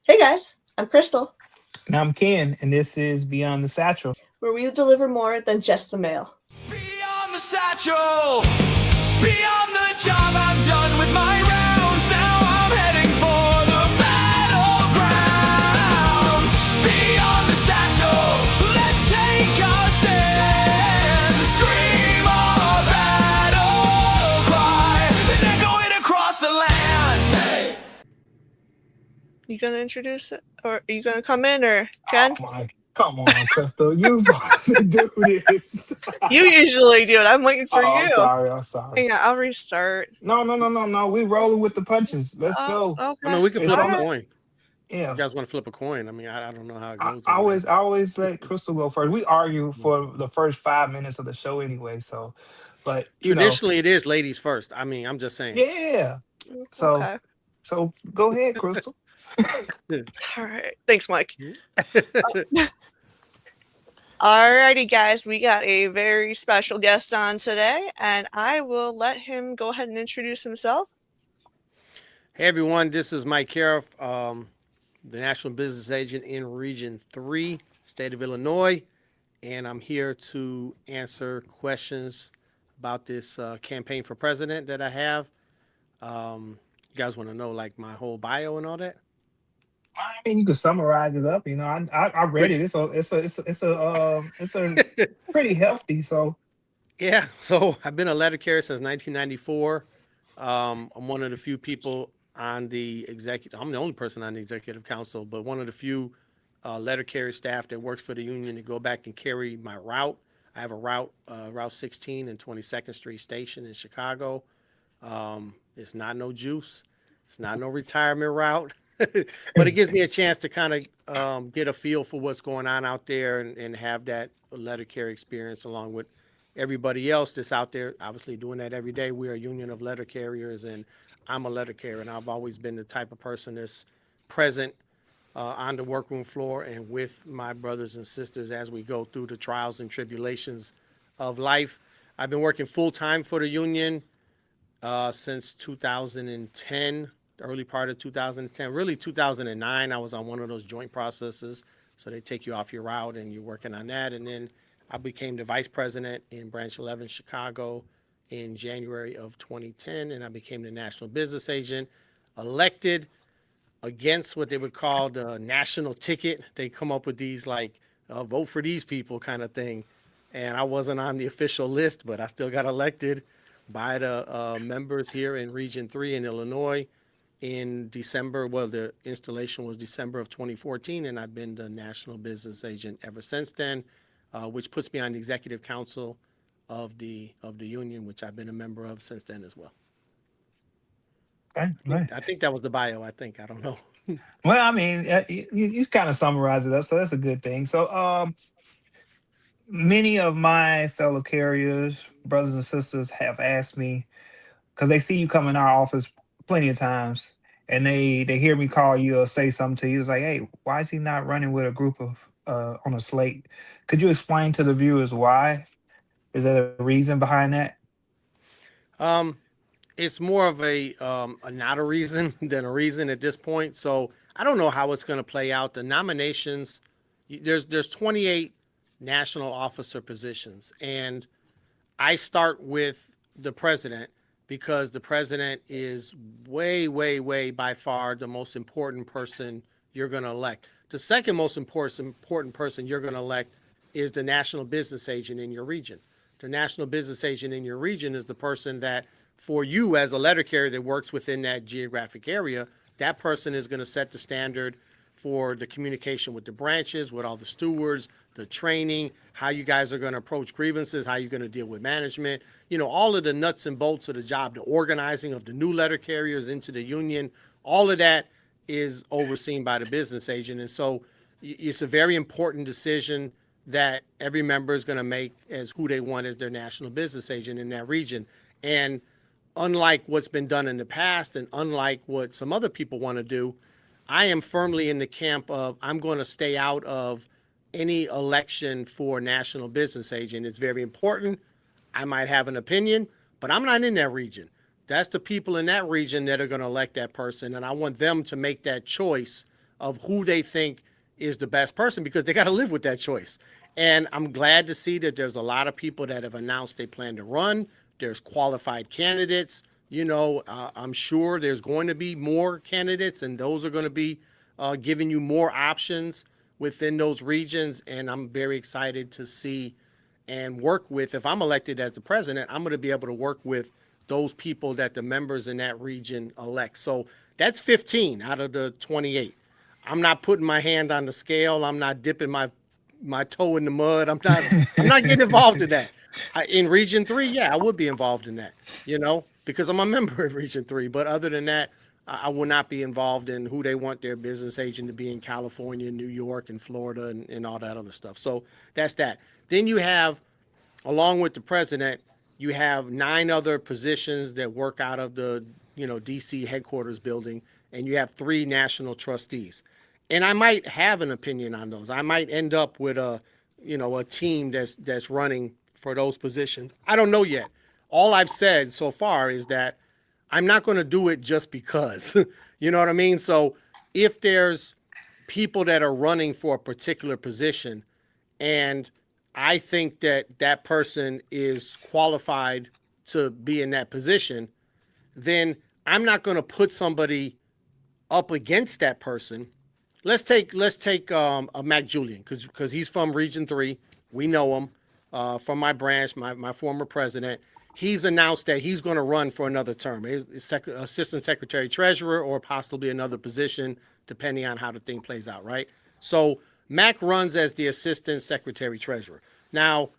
Hey guys, I'm Crystal, And I'm Ken, and this is Beyond the Satchel. where we deliver more than just the mail. Beyond the satchel, beyond the job, I'm done with my rounds. Now I'm heading for the battlegrounds. Beyond the satchel, let's take our stand. Scream our battle cry, and echo it across the land. Hey. You gonna introduce it, or are you gonna come in, or Ken? Oh my, come on, Crystal, you supposed to do this. You usually do it. I'm waiting for Oh, you. I'm sorry. Hang on, I'll restart. No. We rolling with the punches. Let's Oh, go. I okay. mean, we could It's flip All a on the right. coin. You yeah. guys want to flip a coin? I mean, I don't know how it I, goes I over there. always I always let Crystal go first. We argue for the first 5 minutes of the show anyway. So, but Traditionally, it is ladies first. I mean, I'm just saying. yeah. So Okay. so go ahead, Crystal. All right. Thanks, Mike. Alrighty, guys, we got a very special guest on today, and I will let him go ahead and introduce himself. Hey, everyone. This is Mike Caref, the National Business Agent in Region 3, State of Illinois. And I'm here to answer questions about this campaign for president that I have. You guys want to know, like, my whole bio and all that? I mean, you could summarize it up. I read Quick. it. It's a pretty hefty. So Yeah, so I've been a letter carrier since 1994. I'm one of the few people on the executive. I'm the only person on the executive council, but one of the few letter carrier staff that works for the union to go back and carry my route. I have a route, Route 16 and 22nd Street Station in Chicago. It's not no juice. It's not no retirement route, but it gives me a chance to kind of get a feel for what's going on out there and have that letter carrier experience along with everybody else that's out there, obviously doing that every day. We're a union of letter carriers, and I'm a letter carrier, and I've always been the type of person that's present on the workroom floor and with my brothers and sisters as we go through the trials and tribulations of life. I've been working full time for the union since 2010, the early part of 2010, really 2009. I was on one of those joint processes. So they take you off your route and you're working on that. And then I became the vice president in Branch 11, Chicago in January of 2010. And I became the national business agent, elected against what they would call the national ticket. They come up with these like, vote for these people kind of thing. And I wasn't on the official list, but I still got elected by the members here in Region 3 in Illinois in December. Well, the installation was December of 2014, and I've been the national business agent ever since then, which puts me on the executive council of the union, which I've been a member of since then as well. okay, right. I think that was the bio. I don't know. Well, I mean, you kind of summarize it up, so that's a good thing. So, many of my fellow carriers, brothers and sisters, have asked me because they see you come in our office plenty of times, and they hear me call you or say something to you. It's like, hey, why is he not running with a group of on a slate? Could you explain to the viewers why? Is there a reason behind that? Um, it's more of a not a reason than a reason at this point. So I don't know how it's going to play out. The nominations, there's 28 national officer positions, and I start with the president because the president is way by far the most important person you're going to elect. The second most important person you're going to elect is the national business agent in your region. The national business agent in your region is the person that, for you as a letter carrier that works within that geographic area, that person is going to set the standard for the communication with the branches, with all the stewards, the training, how you guys are going to approach grievances, how you're going to deal with management, all of the nuts and bolts of the job, the organizing of the new letter carriers into the union, all of that is overseen by the business agent. And so it's a very important decision that every member is going to make as who they want as their national business agent in that region. And unlike what's been done in the past and unlike what some other people want to do, I am firmly in the camp of I'm going to stay out of any election for national business agent. It's very important. I might have an opinion, but I'm not in that region. That's the people in that region that are going to elect that person, and I want them to make that choice of who they think is the best person, because they got to live with that choice. And I'm glad to see that there's a lot of people that have announced they plan to run. There's qualified candidates. I'm sure there's going to be more candidates, and those are going to be giving you more options within those regions. And I'm very excited to see and work with, if I'm elected as the president, I'm going to be able to work with those people that the members in that region elect. So that's 15 out of the 28. I'm not putting my hand on the scale. I'm not dipping my toe in the mud. I'm not getting involved in that. In Region 3, yeah, I would be involved in that, because I'm a member of Region 3. But other than that, I will not be involved in who they want their business agent to be in California, New York, and Florida, and all that other stuff. So that's that. Then you have, along with the president, you have 9 other positions that work out of the, DC headquarters building, and you have 3 national trustees. And I might have an opinion on those. I might end up with a team that's running for those positions. I don't know yet. All I've said so far is that I'm not going to do it just because. You know what I mean? So if there's people that are running for a particular position, and I think that person is qualified to be in that position, then I'm not going to put somebody up against that person. Let's take a Mac Julian, because he's from Region 3. We know him from my branch, my former president. He's announced that he's going to run for another term. He's Assistant Secretary Treasurer, or possibly another position, depending on how the thing plays out, right? So Mac runs as the Assistant Secretary Treasurer. Now,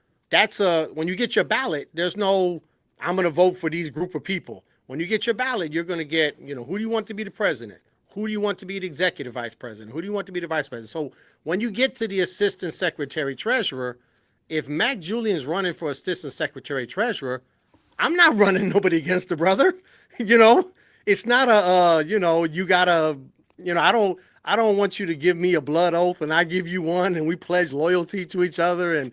when you get your ballot, there's no, I'm going to vote for these group of people. When you get your ballot, you're going to get, who do you want to be the president? Who do you want to be the executive vice president? Who do you want to be the vice president? So when you get to the Assistant Secretary Treasurer, if Mac Julian is running for Assistant Secretary Treasurer, I'm not running nobody against the brother. It's not you gotta, I don't want you to give me a blood oath and I give you one and we pledge loyalty to each other and,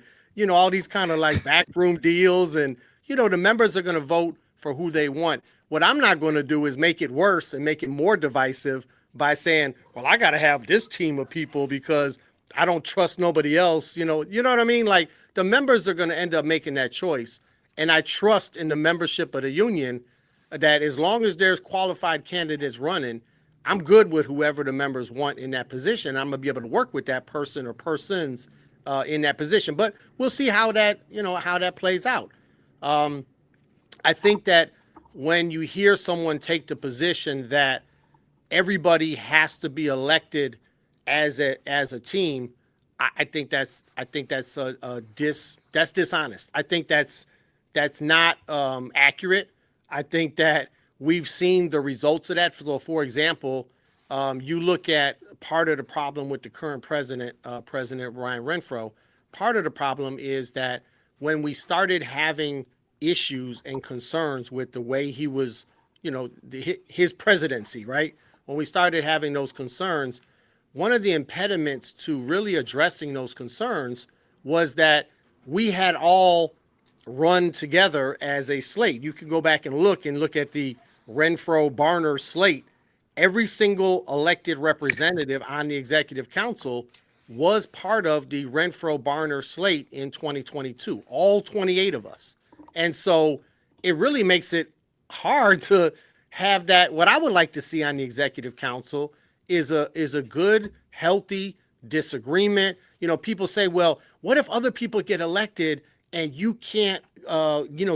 all these kind of like backroom deals. And, the members are going to vote for who they want. What I'm not going to do is make it worse and make it more divisive by saying, well, I got to have this team of people because I don't trust nobody else. You know what I mean? Like, the members are going to end up making that choice. And I trust in the membership of the union that as long as there's qualified candidates running, I'm good with whoever the members want in that position. I'm going to be able to work with that person or persons in that position. But we'll see how that plays out. I think that when you hear someone take the position that everybody has to be elected as a team, I think that's dishonest. I think that's not accurate. I think that we've seen the results of that. For example, you look at part of the problem with the current president, President Ryan Renfro. Part of the problem is that when we started having issues and concerns with the way he was, his presidency, right? When we started having those concerns, one of the impediments to really addressing those concerns was that we had all run together as a slate. You can go back and look at the Renfro-Barner slate. Every single elected representative on the executive council was part of the Renfro-Barner slate in 2022, all 28 of us. And so it really makes it hard to have that. What I would like to see on the executive council is a good, healthy disagreement. People say, well, what if other people get elected and you can't,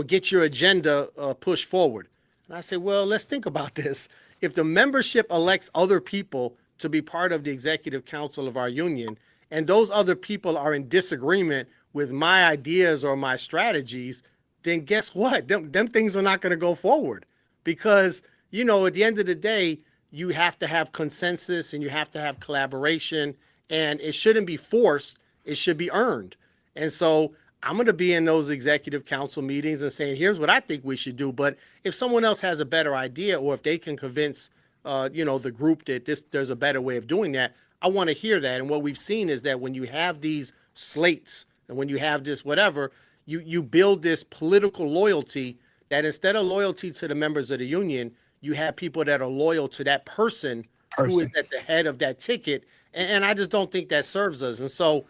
get your agenda pushed forward? And I say, well, let's think about this. If the membership elects other people to be part of the executive council of our union, and those other people are in disagreement with my ideas or my strategies, then guess what? Them things are not going to go forward, because, at the end of the day, you have to have consensus and you have to have collaboration, and it shouldn't be forced. It should be earned. And so I'm going to be in those executive council meetings and saying, here's what I think we should do. But if someone else has a better idea, or if they can convince, the group that there's a better way of doing that, I want to hear that. And what we've seen is that when you have these slates and when you have this whatever, you build this political loyalty that instead of loyalty to the members of the union, you have people that are loyal to that person who is person. at the head of that ticket, and I just don't think that serves us. And so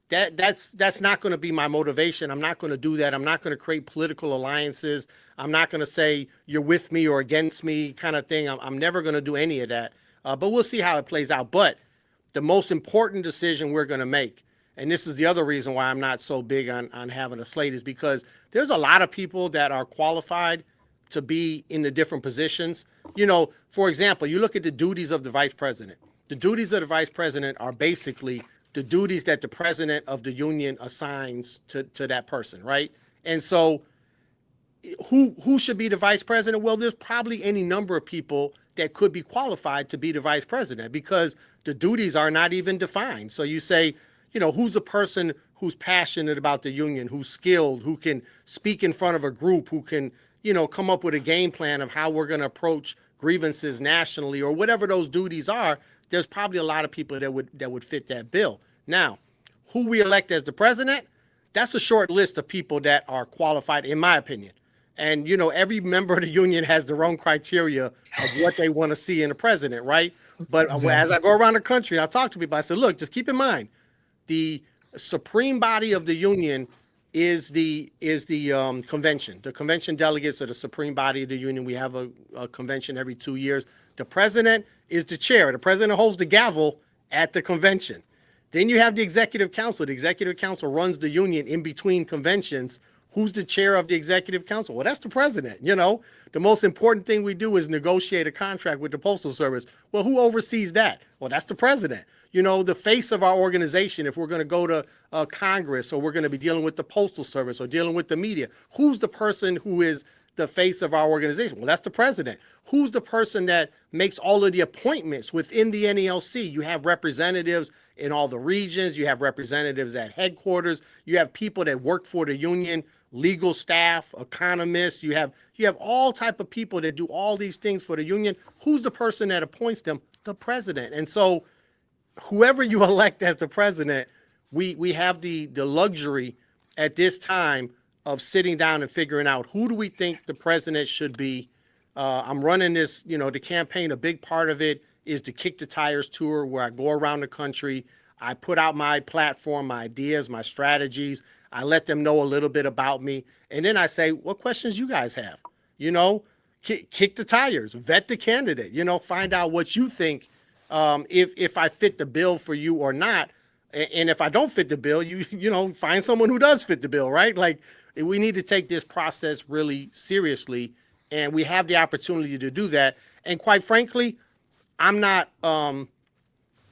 that's not going to be my motivation. I'm not going to do that. I'm not going to create political alliances. I'm not going to say you're with me or against me kind of thing. I'm never going to do any of that. But we'll see how it plays out. But the most important decision we're going to make, and this is the other reason why I'm not so big on having a slate, is because there's a lot of people that are qualified to be in the different positions. You know, for example, you look at the duties of the vice president. The duties of the vice president are basically the duties that the president of the union assigns to that person, right? And so who should be the vice president? Well, there's probably any number of people that could be qualified to be the vice president because the duties are not even defined. So you say, you know, who's a person who's passionate about the union, who's skilled, who can speak in front of a group, who can, you know, come up with a game plan of how we're going to approach grievances nationally or whatever those duties are. There's probably a lot of people that would fit that bill. Now, who we elect as the president, that's a short list of people that are qualified, in my opinion. And, you know, every member of the union has their own criteria of what they want to see in a president, right? But Exactly. as I go around the country and I talk to people, I say, look, just keep in mind, the supreme body of the union is the convention. The convention delegates are the supreme body of the union. We have a convention every 2 years. The president is the chair. The president holds the gavel at the convention. Then you have the executive council. The executive council runs the union in between conventions. Who's the chair of the executive council? Well, that's the president. You know, the most important thing we do is negotiate a contract with the Postal Service. Well, who oversees that? Well, that's the president. You know, the face of our organization, if we're going to go to Congress or we're going to be dealing with the Postal Service or dealing with the media, who's the person who is the face of our organization? Well, that's the president. Who's the person that makes all of the appointments within the NALC? You have representatives in all the regions. You have representatives at headquarters. You have people that work for the union, legal staff, economists. You have all type of people that do all these things for the union. Who's the person that appoints them? The president. And so whoever you elect as the president, we have the luxury at this time of sitting down and figuring out who do we think the president should be. I'm running this, you know, the campaign. A big part of it is the Kick the Tires tour, where I go around the country. I put out my platform, my ideas, my strategies. I let them know a little bit about me. And then I say, what questions you guys have? You know, kick the tires, vet the candidate, you know, find out what you think, if I fit the bill for you or not. And if I don't fit the bill, you know, find someone who does fit the bill, right? Like, we need to take this process really seriously, and we have the opportunity to do that. And quite frankly, I'm not I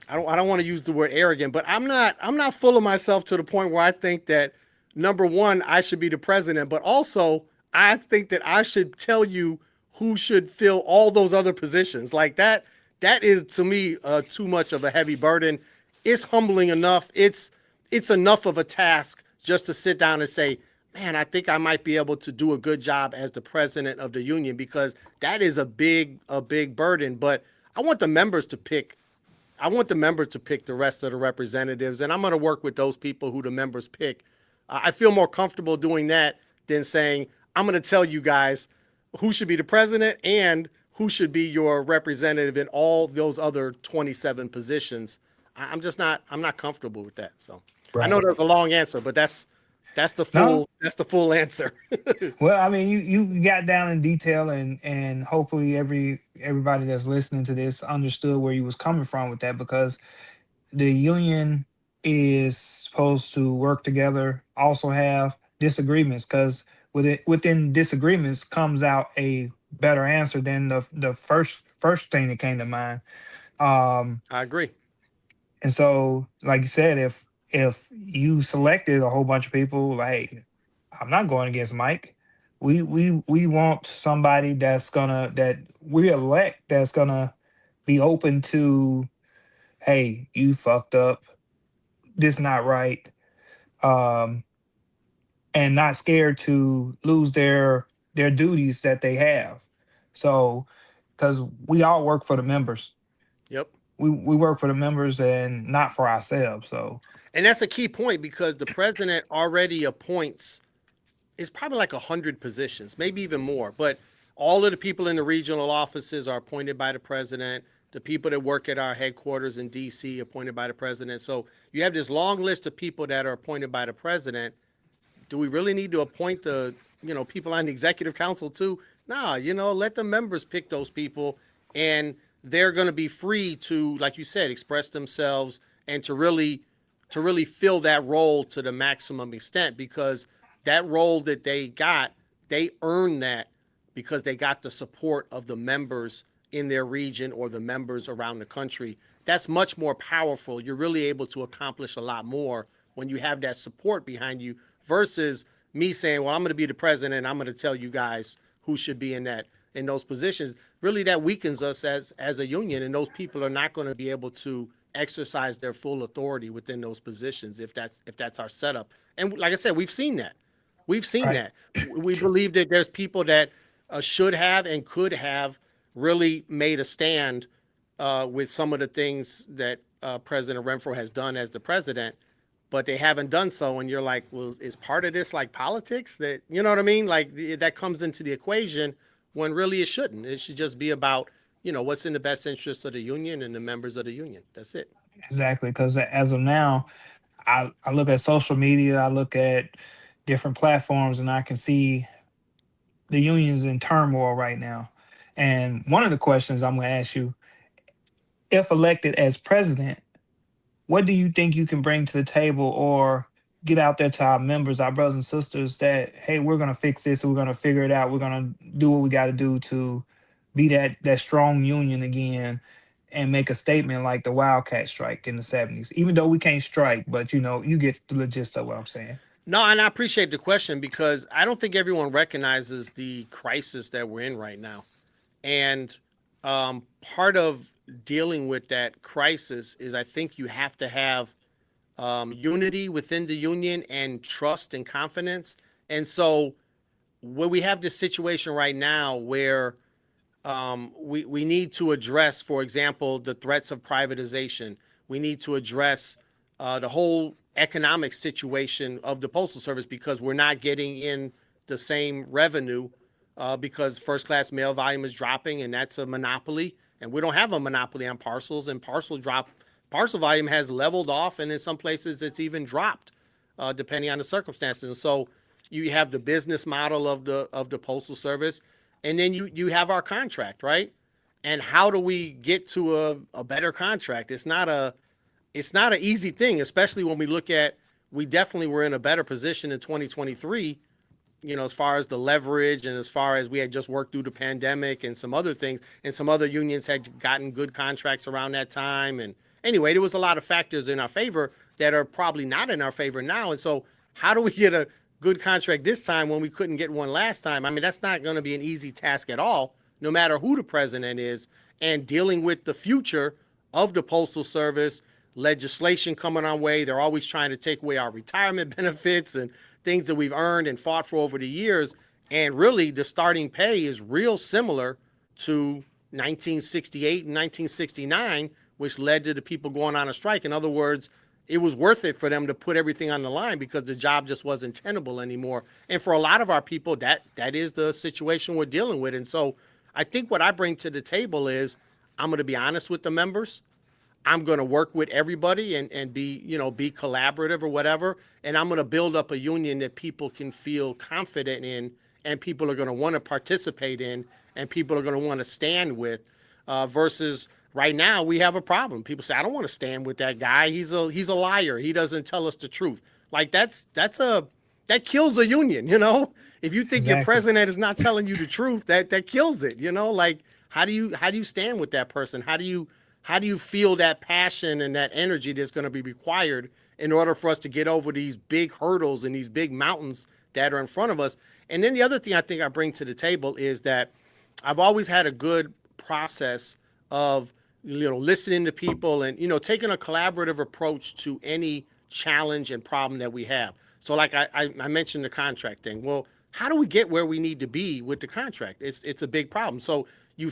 don't want to use the word arrogant, but I'm not full of myself to the point where I think that, number one, I should be the president, but also I think that I should tell you who should fill all those other positions. Like that is, to me, too much of a heavy burden. It's humbling enough. It's enough of a task just to sit down and say, man, I think I might be able to do a good job as the president of the union, because that is a big burden. But I want the members to pick the rest of the representatives, and I'm going to work with those people who the members pick. I feel more comfortable doing that than saying, I'm going to tell you guys who should be the president and who should be your representative in all those other 27 positions. I'm not comfortable with that. So I know there's a long answer, but that's the full answer. Well, I mean, you got down in detail, and hopefully everybody that's listening to this understood where you was coming from with that, because the union is supposed to work together, also have disagreements, because within disagreements comes out a better answer than the first thing that came to mind. I agree. And so, like you said, if you selected a whole bunch of people, like, hey, I'm not going against Mike. We want somebody that we elect that's gonna be open to, hey, you fucked up. This not right. Um, and not scared to lose their duties that they have. So, because we all work for the members. Yep. We work for the members and not for ourselves. So, and that's a key point, because the president already appoints, it's probably like 100 positions, maybe even more. But all of the people in the regional offices are appointed by the president. the people that work at our headquarters in DC appointed by the president. So you have this long list of people that are appointed by the president. Do we really need to appoint the, people on the executive council too? Nah, let the members pick those people, and they're going to be free to, like you said, express themselves and to really fill that role to the maximum extent, because that role that they got, they earned that because they got the support of the members in their region or the members around the country. That's much more powerful. You're really able to accomplish a lot more when you have that support behind you versus me saying, well, I'm going to be the president and I'm going to tell you guys who should be in those positions. Really, that weakens us as a union, and those people are not going to be able to exercise their full authority within those positions if that's our setup. And like I said, we've seen that. We've seen Right. that. We believe that there's people that should have and could have really made a stand with some of the things that President Renfro has done as the president, but they haven't done so. And you're like, well, is part of this like politics? That, you know what I mean? Like that comes into the equation when really it shouldn't. It should just be about, what's in the best interest of the union and the members of the union. That's it. Exactly. Because as of now, I look at social media, I look at different platforms, and I can see the union's in turmoil right now. And one of the questions I'm going to ask you, if elected as president, what do you think you can bring to the table or get out there to our members, our brothers and sisters, that hey, we're going to fix this, we're going to figure it out, we're going to do what we got to do to be that strong union again and make a statement like the Wildcat strike in the 70s. Even though we can't strike, but you get the gist of what I'm saying. No, and I appreciate the question because I don't think everyone recognizes the crisis that we're in right now. And part of dealing with that crisis is I think you have to have unity within the union and trust and confidence. And so when we have this situation right now where we need to address, for example, the threats of privatization. We need to address the whole economic situation of the Postal Service because we're not getting in the same revenue because first class mail volume is dropping, and that's a monopoly. And we don't have a monopoly on parcels, and parcel volume has leveled off, and in some places it's even dropped, depending on the circumstances. And so you have the business model of the Postal Service, and then you have our contract, right? And how do we get to a better contract? It's not an easy thing, especially when we look at, we definitely were in a better position in 2023, as far as the leverage and as far as we had just worked through the pandemic and some other things, and some other unions had gotten good contracts around that time. And anyway, there was a lot of factors in our favor that are probably not in our favor now. And so how do we get a good contract this time when we couldn't get one last time? I mean, that's not going to be an easy task at all, no matter who the president is. And dealing with the future of the Postal Service, legislation coming our way, they're always trying to take away our retirement benefits and things that we've earned and fought for over the years. And really, the starting pay is real similar to 1968 and 1969, which led to the people going on a strike. In other words, it was worth it for them to put everything on the line because the job just wasn't tenable anymore. And for a lot of our people, that is the situation we're dealing with. And so I think what I bring to the table is I'm going to be honest with the members. I'm going to work with everybody and be collaborative or whatever. And I'm going to build up a union that people can feel confident in, and people are going to want to participate in, and people are going to want to stand with, versus right now we have a problem. People say, I don't want to stand with that guy. He's a liar. He doesn't tell us the truth. Like that kills a union, If you think your Exactly. president is not telling you the truth, that kills it, Like how do you stand with that person? How do you feel that passion and that energy that's going to be required in order for us to get over these big hurdles and these big mountains that are in front of us? And then the other thing I think I bring to the table is that I've always had a good process of listening to people and taking a collaborative approach to any challenge and problem that we have. So like I mentioned the contract thing. Well, how do we get where we need to be with the contract? It's a big problem. So you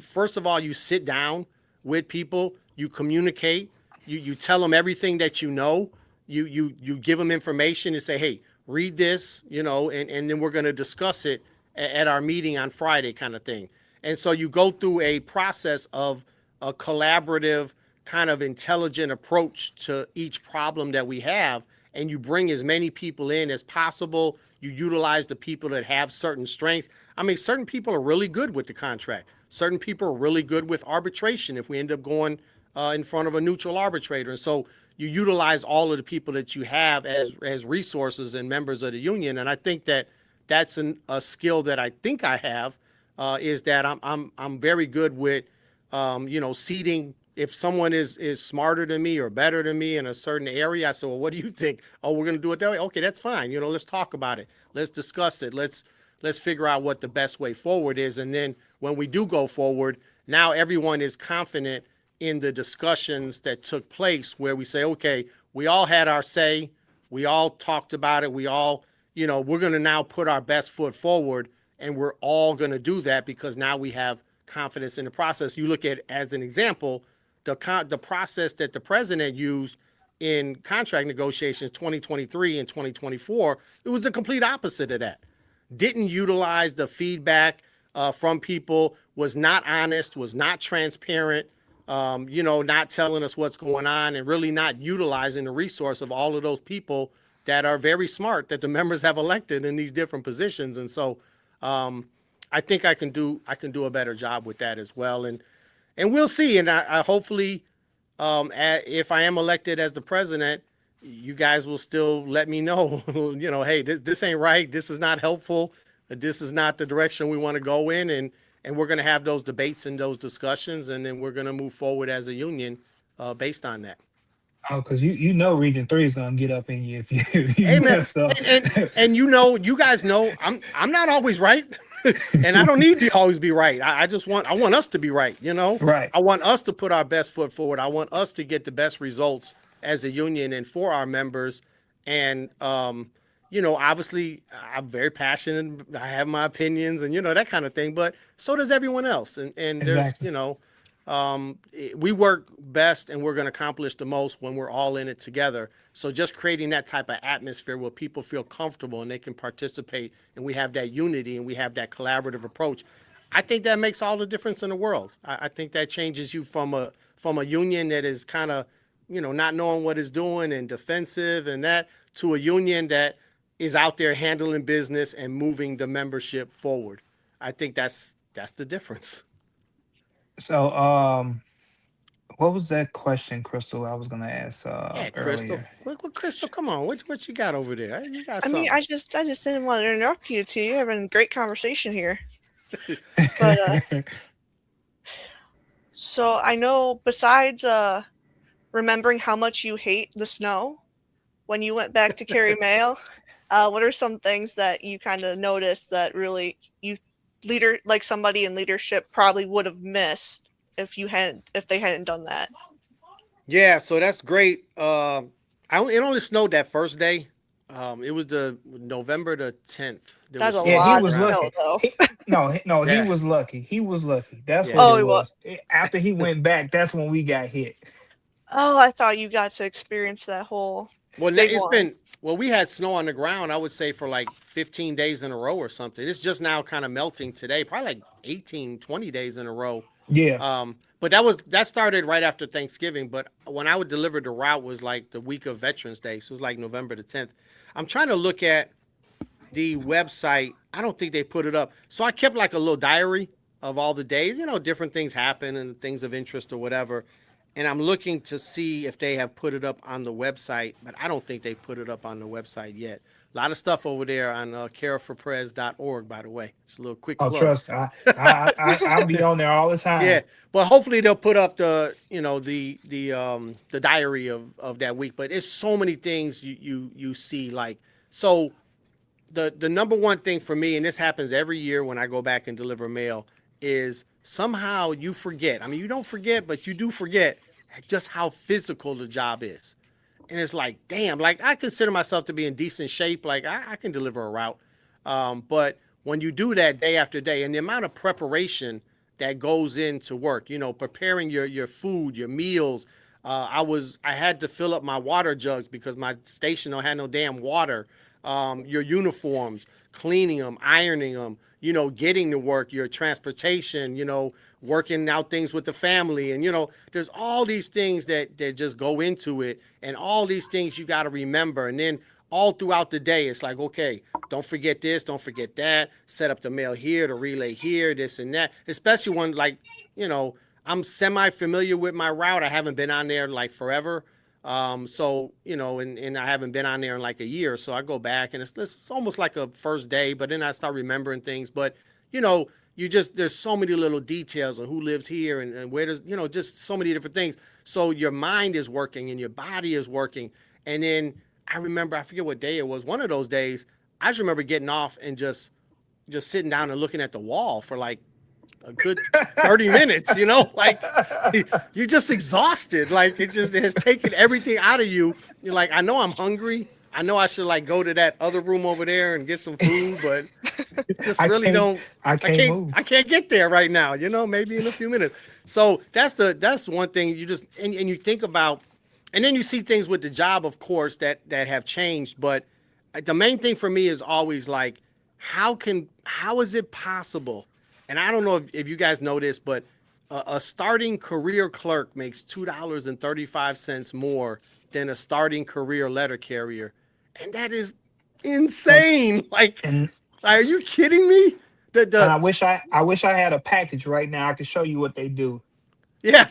first of all, you sit down with people, you communicate, you tell them everything that you know, you give them information and say, hey, read this, and then we're going to discuss it at our meeting on Friday, kind of thing. And so you go through a process of a collaborative kind of intelligent approach to each problem that we have, and you bring as many people in as possible. You utilize the people that have certain strengths. I mean, certain people are really good with the contract. Certain people are really good with arbitration if we end up going in front of a neutral arbitrator. And so you utilize all of the people that you have as resources and members of the union. And I think that that's a skill that I think I have, is that I'm very good with seating. If someone is smarter than me or better than me in a certain area, I say, well, what do you think? Oh, we're going to do it that way. Okay, that's fine. Let's talk about it. Let's discuss it. Let's figure out what the best way forward is. And then when we do go forward, now everyone is confident in the discussions that took place, where we say, okay, we all had our say. We all talked about it. We all, we're going to now put our best foot forward, and we're all going to do that because now we have confidence in the process. You look at, as an example, the process that the president used in contract negotiations 2023 and 2024, it was the complete opposite of that. Didn't utilize the feedback from people, was not honest, was not transparent, not telling us what's going on, and really not utilizing the resource of all of those people that are very smart that the members have elected in these different positions. And so I think I can do a better job with that as well. And we'll see. And I hopefully, if I am elected as the president, you guys will still let me know, hey, this ain't right. This is not helpful. This is not the direction we want to go in. And we're going to have those debates and those discussions. And then we're going to move forward as a union based on that. Oh, because Region 3 is gonna get up in you if you Hey, man, mess up. and you guys know I'm not always right. And I don't need to always be right. I want us to be right, Right. I want us to put our best foot forward. I want us to get the best results as a union and for our members. And obviously I'm very passionate. I have my opinions and that kind of thing, but so does everyone else. And Exactly. there's, we work best and we're going to accomplish the most when we're all in it together. So just creating that type of atmosphere where people feel comfortable and they can participate, and we have that unity and we have that collaborative approach, I think that makes all the difference in the world. I think that changes you from a union that is kind of, not knowing what it's doing and defensive, and that, to a union that is out there handling business and moving the membership forward. I think that's the difference. So, what was that question, Crystal? I was gonna ask Yeah, Crystal. earlier. What Crystal? Come on. What you got over there? You got I mean, something. I just didn't want to interrupt you two. You're having a great conversation here. But so I know, besides remembering how much you hate the snow when you went back to carry mail, what are some things that you kind of noticed that really somebody in leadership probably would have missed if they hadn't done that? Yeah, so that's great. It only snowed that first day. It was the November the 10th. That's a Yeah, he lot was to lucky. know, though. He Yeah. was lucky. He was lucky. That's Yeah. what Oh, it he was. After he went back, that's when we got hit. Oh, I thought you got to experience that whole Well, big one. we had snow on the ground, I would say, for like 15 days in a row or something. It's just now kind of melting today, probably like 18, 20 days in a row. Yeah. But that started right after Thanksgiving. But when I would deliver the route was like the week of Veterans Day. So it was like November the 10th. I'm trying to look at the website. I don't think they put it up. So I kept like a little diary of all the days, different things happen and things of interest or whatever. And I'm looking to see if they have put it up on the website, but I don't think they put it up on the website yet. A lot of stuff over there on careforprez.org, by the way. Just a little quick Oh, plug. trust me, I'll be on there all the time. Yeah, but hopefully they'll put up the diary of that week. But it's so many things you see, like, so the number one thing for me, and this happens every year when I go back and deliver mail, is somehow you forget. I mean, you don't forget, but you do forget just how physical the job is. And it's like, damn, like I consider myself to be in decent shape. Like I can deliver a route. But when you do that day after day, and the amount of preparation that goes into work, preparing your food, your meals. I had to fill up my water jugs because my station don't have no damn water. your uniforms, cleaning them, ironing them, getting to work, your transportation, working out things with the family. And, there's all these things that just go into it, and all these things you got to remember. And then all throughout the day, it's like, okay, don't forget this, don't forget that, set up the mail here, the relay here, this and that, especially when, like, I'm semi-familiar with my route. I haven't been on there like forever. So, and I haven't been on there in like a year. So I go back, and it's almost like a first day, but then I start remembering things. But, there's so many little details on who lives here and where does, just so many different things. So your mind is working and your body is working. And then I remember, I forget what day it was. One of those days, I just remember getting off and just sitting down and looking at the wall for like a good 30 minutes, like you're just exhausted. Like it has taken everything out of you. You're like, I know I'm hungry. I know I should like go to that other room over there and get some food, but just really don't. I can't move. I can't get there right now. Maybe in a few minutes. So that's one thing you just and you think about, and then you see things with the job, of course, that have changed. But the main thing for me is always like, how is it possible? And I don't know if you guys know this, but a starting career clerk makes $2.35 more than a starting career letter carrier. And that is insane. Are you kidding me? And I wish I had a package right now. I could show you what they do. Yeah.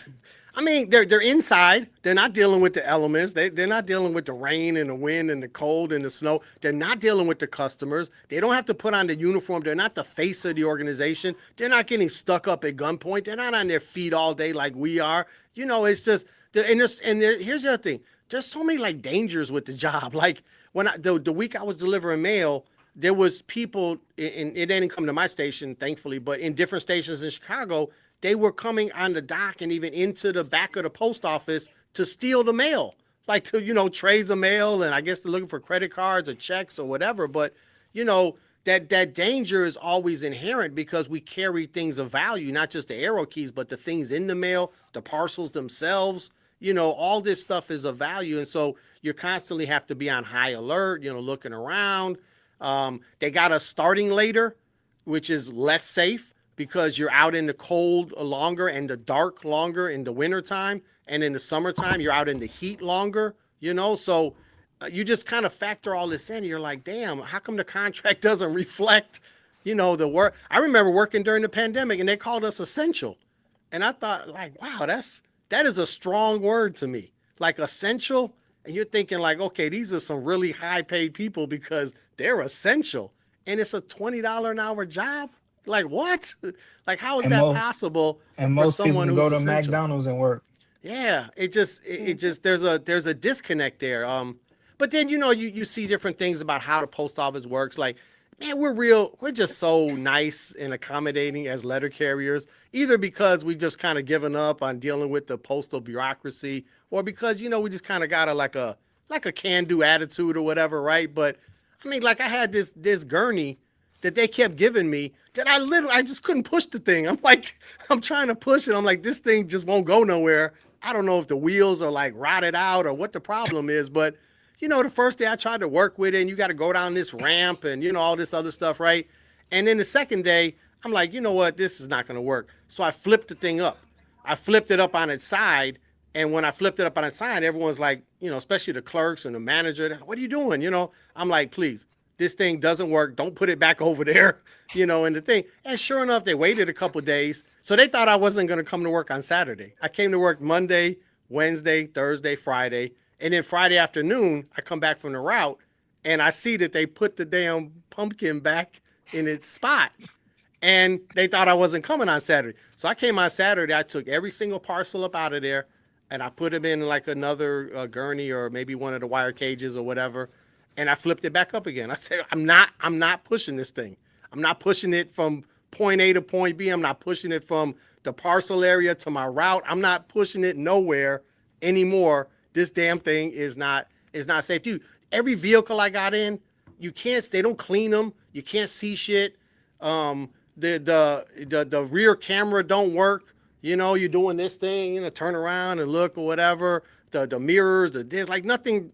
I mean, they're inside. They're not dealing with the elements. They're not dealing with the rain and the wind and the cold and the snow. They're not dealing with the customers. They don't have to put on the uniform. They're not the face of the organization. They're not getting stuck up at gunpoint. They're not on their feet all day like we are. It's just, here's the other thing. There's so many like dangers with the job. Like when the week I was delivering mail, there was people, and it didn't come to my station, thankfully, but in different stations in Chicago, they were coming on the dock and even into the back of the post office to steal the mail, like to, trays of mail. And I guess they're looking for credit cards or checks or whatever. But, that danger is always inherent because we carry things of value, not just the arrow keys, but the things in the mail, the parcels themselves, all this stuff is of value. And so you constantly have to be on high alert, looking around. They got us starting later, which is less safe, because you're out in the cold longer and the dark longer in the wintertime. And in the summertime, you're out in the heat longer, So you just kind of factor all this in. And you're like, damn, how come the contract doesn't reflect, the work? I remember working during the pandemic and they called us essential. And I thought like, wow, that is a strong word to me, like essential. And you're thinking like, okay, these are some really high paid people because they're essential. And it's a $20 an hour job. Like what? Like how is that possible? And most people can go to McDonald's and work. Yeah, it just there's a disconnect there. But then you see different things about how the post office works. Like, man, we're just so nice and accommodating as letter carriers, either because we've just kind of given up on dealing with the postal bureaucracy, or because we just kind of got a can-do attitude or whatever, right? But I mean, like I had this gurney that they kept giving me that I just couldn't push the thing. I'm trying to push it. I'm like, this thing just won't go nowhere. I don't know if the wheels are like rotted out or what the problem is, but the first day I tried to work with it, and you got to go down this ramp and all this other stuff, right? And then the second day, I'm like, you know what, this is not going to work. So I flipped the thing up. I flipped it up on its side. And when I flipped it up on its side, everyone's like, especially the clerks and the manager, what are you doing? I'm like, please, this thing doesn't work. Don't put it back over there, and the thing. And sure enough, they waited a couple of days. So they thought I wasn't going to come to work on Saturday. I came to work Monday, Wednesday, Thursday, Friday. And then Friday afternoon, I come back from the route and I see that they put the damn pumpkin back in its spot. And they thought I wasn't coming on Saturday. So I came on Saturday. I took every single parcel up out of there and I put them in like another gurney or maybe one of the wire cages or whatever. And I flipped it back up again. I said, I'm not pushing this thing. I'm not pushing it from point A to point B. I'm not pushing it from the parcel area to my route. I'm not pushing it nowhere anymore. This damn thing is not safe. Dude, every vehicle I got in, they don't clean them. You can't see shit. The rear camera don't work. You're doing this thing, turn around and look or whatever. The mirrors, there's like nothing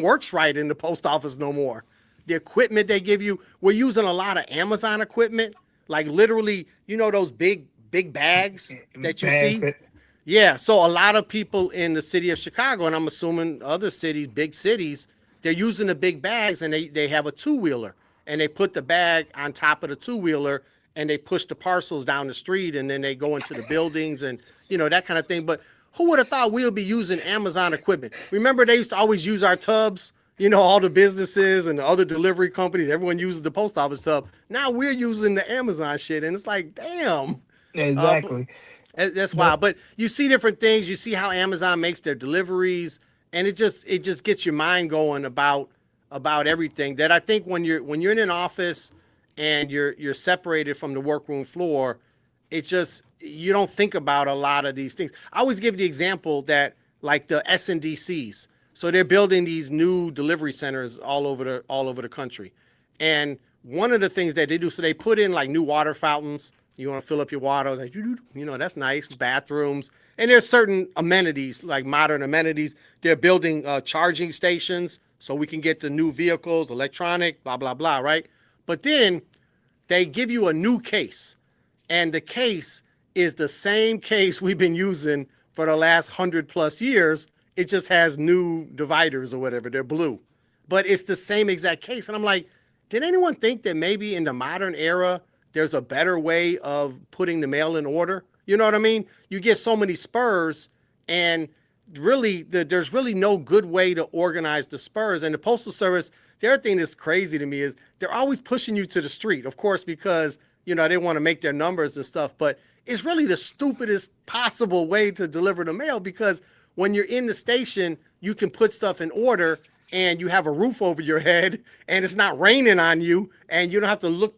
works right in the post office no more. the equipment they give you. We're using a lot of Amazon equipment, like literally, those big bags that you Bags. see. Yeah, so a lot of people in the city of Chicago, and I'm assuming other cities, big cities, they're using the big bags, and they have a two-wheeler, and they put the bag on top of the two-wheeler, and they push the parcels down the street, and then they go into the buildings and that kind of thing. But who would have thought we would be using Amazon equipment? Remember, they used to always use our tubs. All the businesses and the other delivery companies, everyone uses the post office tub. Now we're using the Amazon shit, and it's like, damn. Exactly. That's wild. But you see different things. You see how Amazon makes their deliveries, and it just gets your mind going about everything. That I think when you're in an office and you're separated from the workroom floor, it's just you don't think about a lot of these things. I always give the example that like the SNDCs. So they're building these new delivery centers all over the country, and one of the things that they do, so they put in like new water fountains. You want to fill up your water, like, that's nice. Bathrooms. And there's certain amenities, like modern amenities. They're building charging stations so we can get the new vehicles, electronic, blah, blah, blah, right? But then they give you a new case. And the case is the same case we've been using for the last 100+ years. It just has new dividers or whatever. They're blue. But it's the same exact case. And I'm like, did anyone think that maybe in the modern era, there's a better way of putting the mail in order? You know what I mean? You get so many spurs, and really, there's really no good way to organize the spurs. And the Postal Service, the other thing that's crazy to me is they're always pushing you to the street, of course, because, they want to make their numbers and stuff. But it's really the stupidest possible way to deliver the mail, because when you're in the station, you can put stuff in order, and you have a roof over your head, and it's not raining on you, and you don't have to look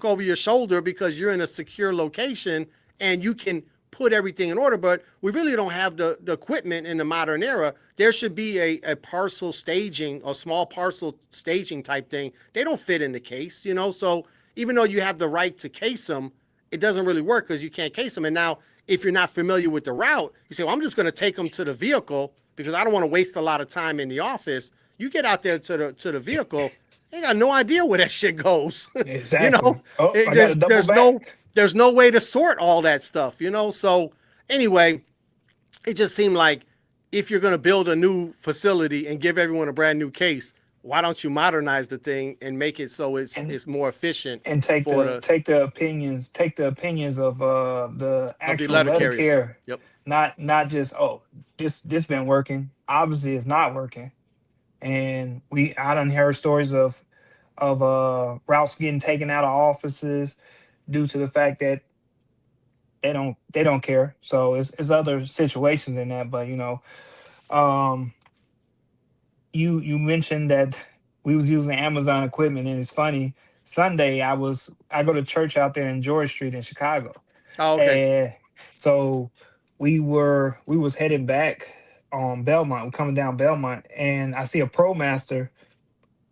over your shoulder because you're in a secure location, and you can put everything in order. But we really don't have the equipment in the modern era. There should be a parcel staging, a small parcel staging type thing. They don't fit in the case, so even though you have the right to case them, it doesn't really work because you can't case them. And now, if you're not familiar with the route, you say, well, I'm just going to take them to the vehicle because I don't want to waste a lot of time in the office. You get out there to the vehicle, they got no idea where that shit goes. Exactly. There's no way to sort all that stuff, So anyway, it just seemed like if you're going to build a new facility and give everyone a brand new case, why don't you modernize the thing and make it so it's more efficient and take the opinions of the actual letter carrier. Yep. Not just this been working. Obviously, it's not working. And I done heard stories of routes getting taken out of offices due to the fact that they don't care. So it's other situations in that. But you mentioned that we was using Amazon equipment, and it's funny. Sunday I go to church out there in George Street in Chicago. Oh, okay. And so we was heading back on Belmont. We're coming down Belmont, and I see a ProMaster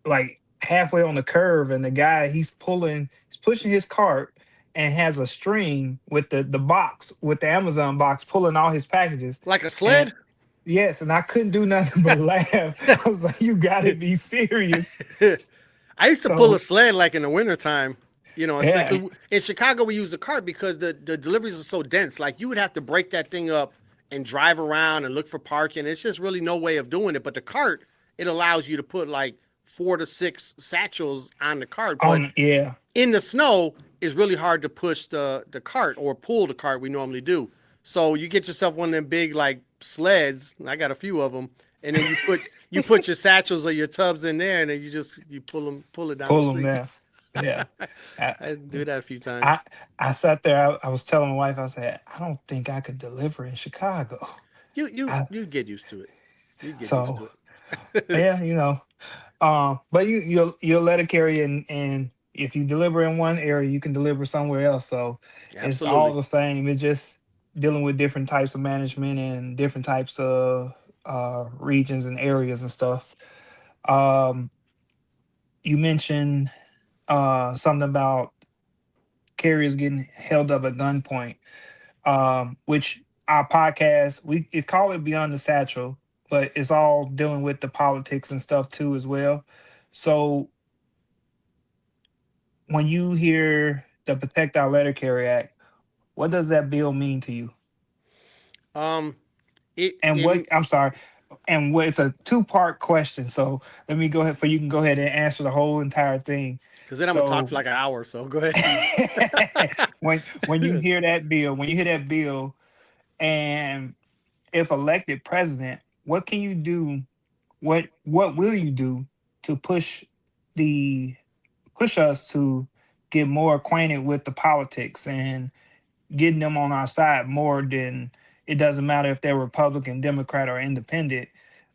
like halfway on the curve, and the guy he's pushing his cart and has a string with the box, with the Amazon box, pulling all his packages like a sled. And, yes, and I couldn't do nothing but laugh. I was like, "You got to be serious." I used to pull a sled like in the wintertime. Yeah. In Chicago we use a cart because the deliveries are so dense. Like you would have to break that thing up and drive around and look for parking. It's just really no way of doing it. But the cart, it allows you to put like 4 to 6 satchels on the cart. But in the snow, it's really hard to push the cart or pull the cart we normally do. So you get yourself one of them big like sleds. I got a few of them. And then you put your satchels or your tubs in there, and then you pull it down. Pull them down. Yeah, I do that a few times. I sat there. I was telling my wife. I said, I don't think I could deliver in Chicago. You get used to it. You get used to it. Yeah, but you'll let it carry, and if you deliver in one area, you can deliver somewhere else. So It's all the same. It's just dealing with different types of management and different types of regions and areas and stuff. You mentioned something about carriers getting held up at gunpoint, which our podcast, we call it Beyond the Satchel, but it's all dealing with the politics and stuff too as well. So when you hear the Protect Our Letter Carrier Act, what does that bill mean to you? Um, it And what in I'm sorry, and what it's a two-part question. So let me go ahead for you can go ahead and answer the whole entire thing. because then I'm gonna talk So for like an hour. So go ahead. when you hear that bill, and if elected president, what can you do? What will you do to the push us to get more acquainted with the politics and getting them on our side more than it doesn't matter if they're Republican, Democrat, or Independent.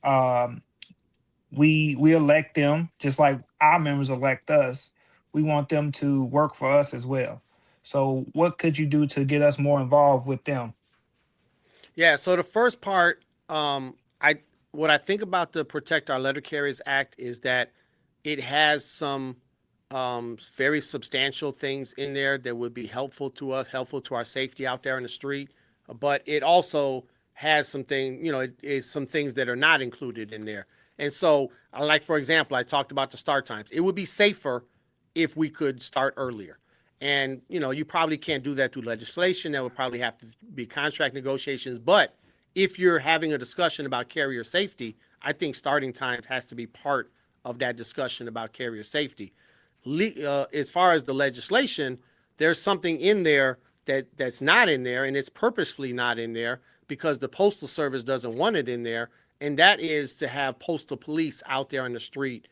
Um, we elect them just like our members elect us. We want them to work for us as well. So, what could you do to get us more involved with them? Yeah. So the first part, I what I think about the Protect Our Letter Carriers Act is that it has some very substantial things in there that would be helpful to us, helpful to our safety out there in the street. But it also has something, it's some things that are not included in there. And so, like for example, I talked about the start times. It would be safer if we could start earlier. And you probably can't do that through legislation. That would probably have to be contract negotiations. But if you're having a discussion about carrier safety, I think starting times has to be part of that discussion about carrier safety. As far as the legislation, there's something in there that's not in there, and it's purposefully not in there because the Postal Service doesn't want it in there, and that is to have postal police out there on the street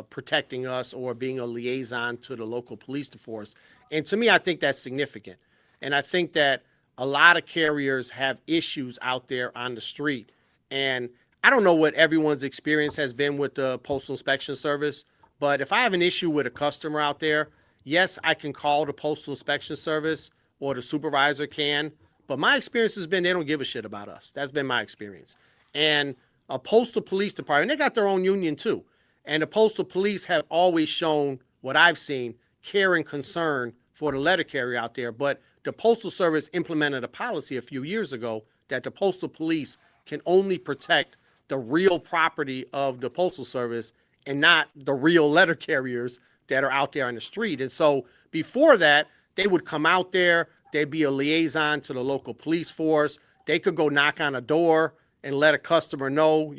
protecting us or being a liaison to the local police force. And to me, I think that's significant. And I think that a lot of carriers have issues out there on the street. And I don't know what everyone's experience has been with the Postal Inspection Service, but if I have an issue with a customer out there, yes, I can call the Postal Inspection Service or the supervisor can. But my experience has been they don't give a shit about us. That's been my experience. And a postal police department, they got their own union too. And the postal police have always shown what I've seen care and concern for the letter carrier out there. But the Postal Service implemented a policy a few years ago that the postal police can only protect the real property of the Postal Service and not the real letter carriers that are out there on the street. And so before that, they would come out there, they'd be a liaison to the local police force. They could go knock on a door and let a customer know,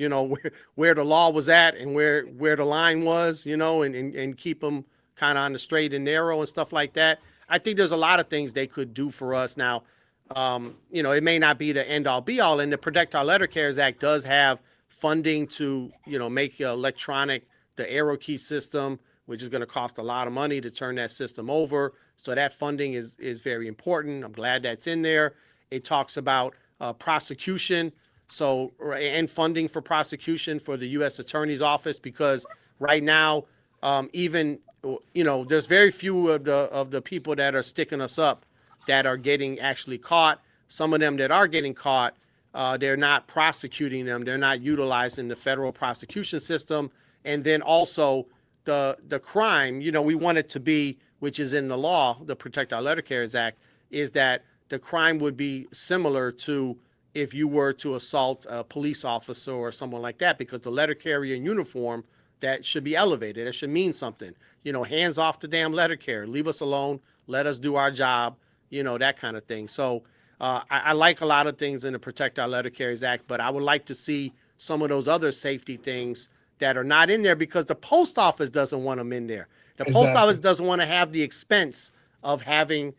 where the law was at and where the line was, and keep them kind of on the straight and narrow and stuff like that. I think there's a lot of things they could do for us now. It may not be the end all be all, and the Protect Our Letter Carriers Act does have funding to, make electronic, the arrow key system, which is going to cost a lot of money to turn that system over. So that funding is very important. I'm glad that's in there. It talks about prosecution, and funding for prosecution for the U.S. Attorney's Office, because right now, even there's very few of the people that are sticking us up that are getting actually caught. Some of them that are getting caught, they're not prosecuting them. They're not utilizing the federal prosecution system. And then also the crime, we want it to be, which is in the law, the Protect Our Letter Carriers Act, is that the crime would be similar to if you were to assault a police officer or someone like that, because the letter carrier in uniform, that should be elevated. It should mean something. Hands off the damn letter carrier. Leave us alone. Let us do our job. That kind of thing. So I like a lot of things in the Protect Our Letter Carriers Act, but I would like to see some of those other safety things that are not in there because the post office doesn't want them in there. The post Exactly. office doesn't want to have the expense of having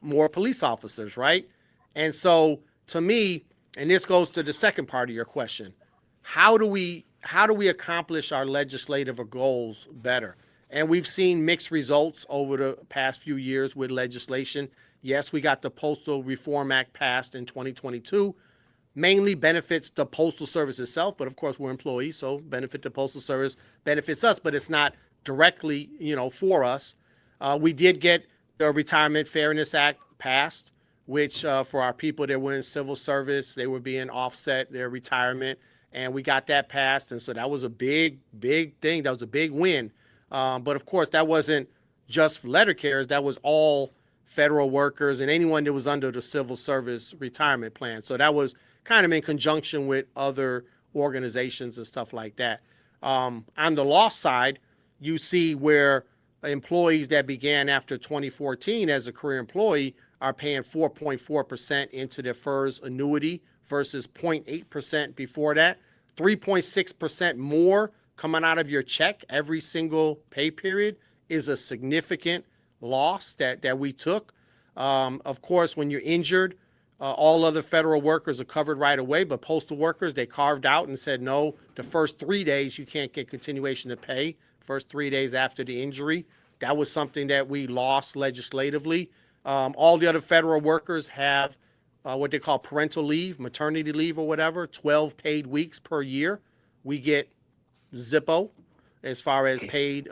more police officers, right? And so to me, and this goes to the second part of your question, how do we accomplish our legislative goals better? And we've seen mixed results over the past few years with legislation. Yes, we got the Postal Reform Act passed in 2022. Mainly benefits the Postal Service itself, but of course we're employees, so benefit the Postal Service benefits us, but it's not directly, for us. We did get the Retirement Fairness Act passed, which for our people that were in civil service, they were being offset their retirement, and we got that passed, and so that was a big, big thing. That was a big win. But of course, that wasn't just for letter carriers. That was all federal workers and anyone that was under the civil service retirement plan. So that was kind of in conjunction with other organizations and stuff like that. On the law side, you see where employees that began after 2014 as a career employee are paying 4.4% into their FERS annuity versus 0.8% before that. 3.6% more coming out of your check every single pay period is a significant loss that we took. Of course, when you're injured, all other federal workers are covered right away, but postal workers, they carved out and said, no, the first 3 days you can't get continuation of pay, first 3 days after the injury. That was something that we lost legislatively. All the other federal workers have what they call parental leave, maternity leave or whatever, 12 paid weeks per year. We get Zippo as far as paid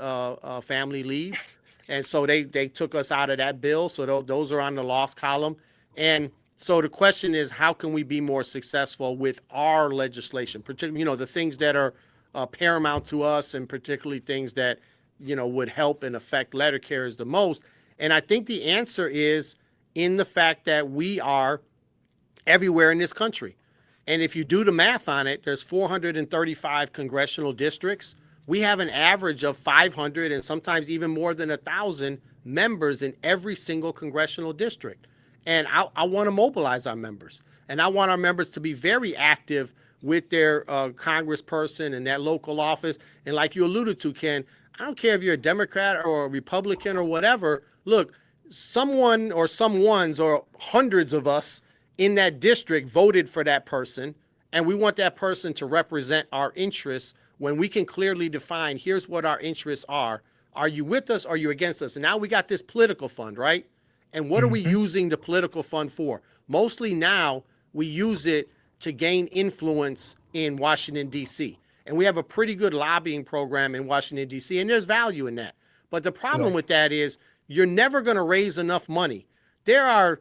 family leave. And so they took us out of that bill. So those are on the loss column. And so the question is, how can we be more successful with our legislation, particularly, the things that are paramount to us, and particularly things that, would help and affect letter carriers the most. And I think the answer is in the fact that we are everywhere in this country. And if you do the math on it, there's 435 congressional districts. We have an average of 500 and sometimes even more than 1,000 members in every single congressional district. And I want to mobilize our members. And I want our members to be very active with their congressperson and that local office. And like you alluded to, Ken, I don't care if you're a Democrat or a Republican or whatever. Look, someone or someones or hundreds of us in that district voted for that person, and we want that person to represent our interests when we can clearly define, here's what our interests are. Are you with us? Or are you against us? And now we got this political fund, right? And what are we using the political fund for? Mostly now we use it to gain influence in Washington, D.C. And we have a pretty good lobbying program in Washington, D.C., and there's value in that. But the problem with that is you're never going to raise enough money. There are,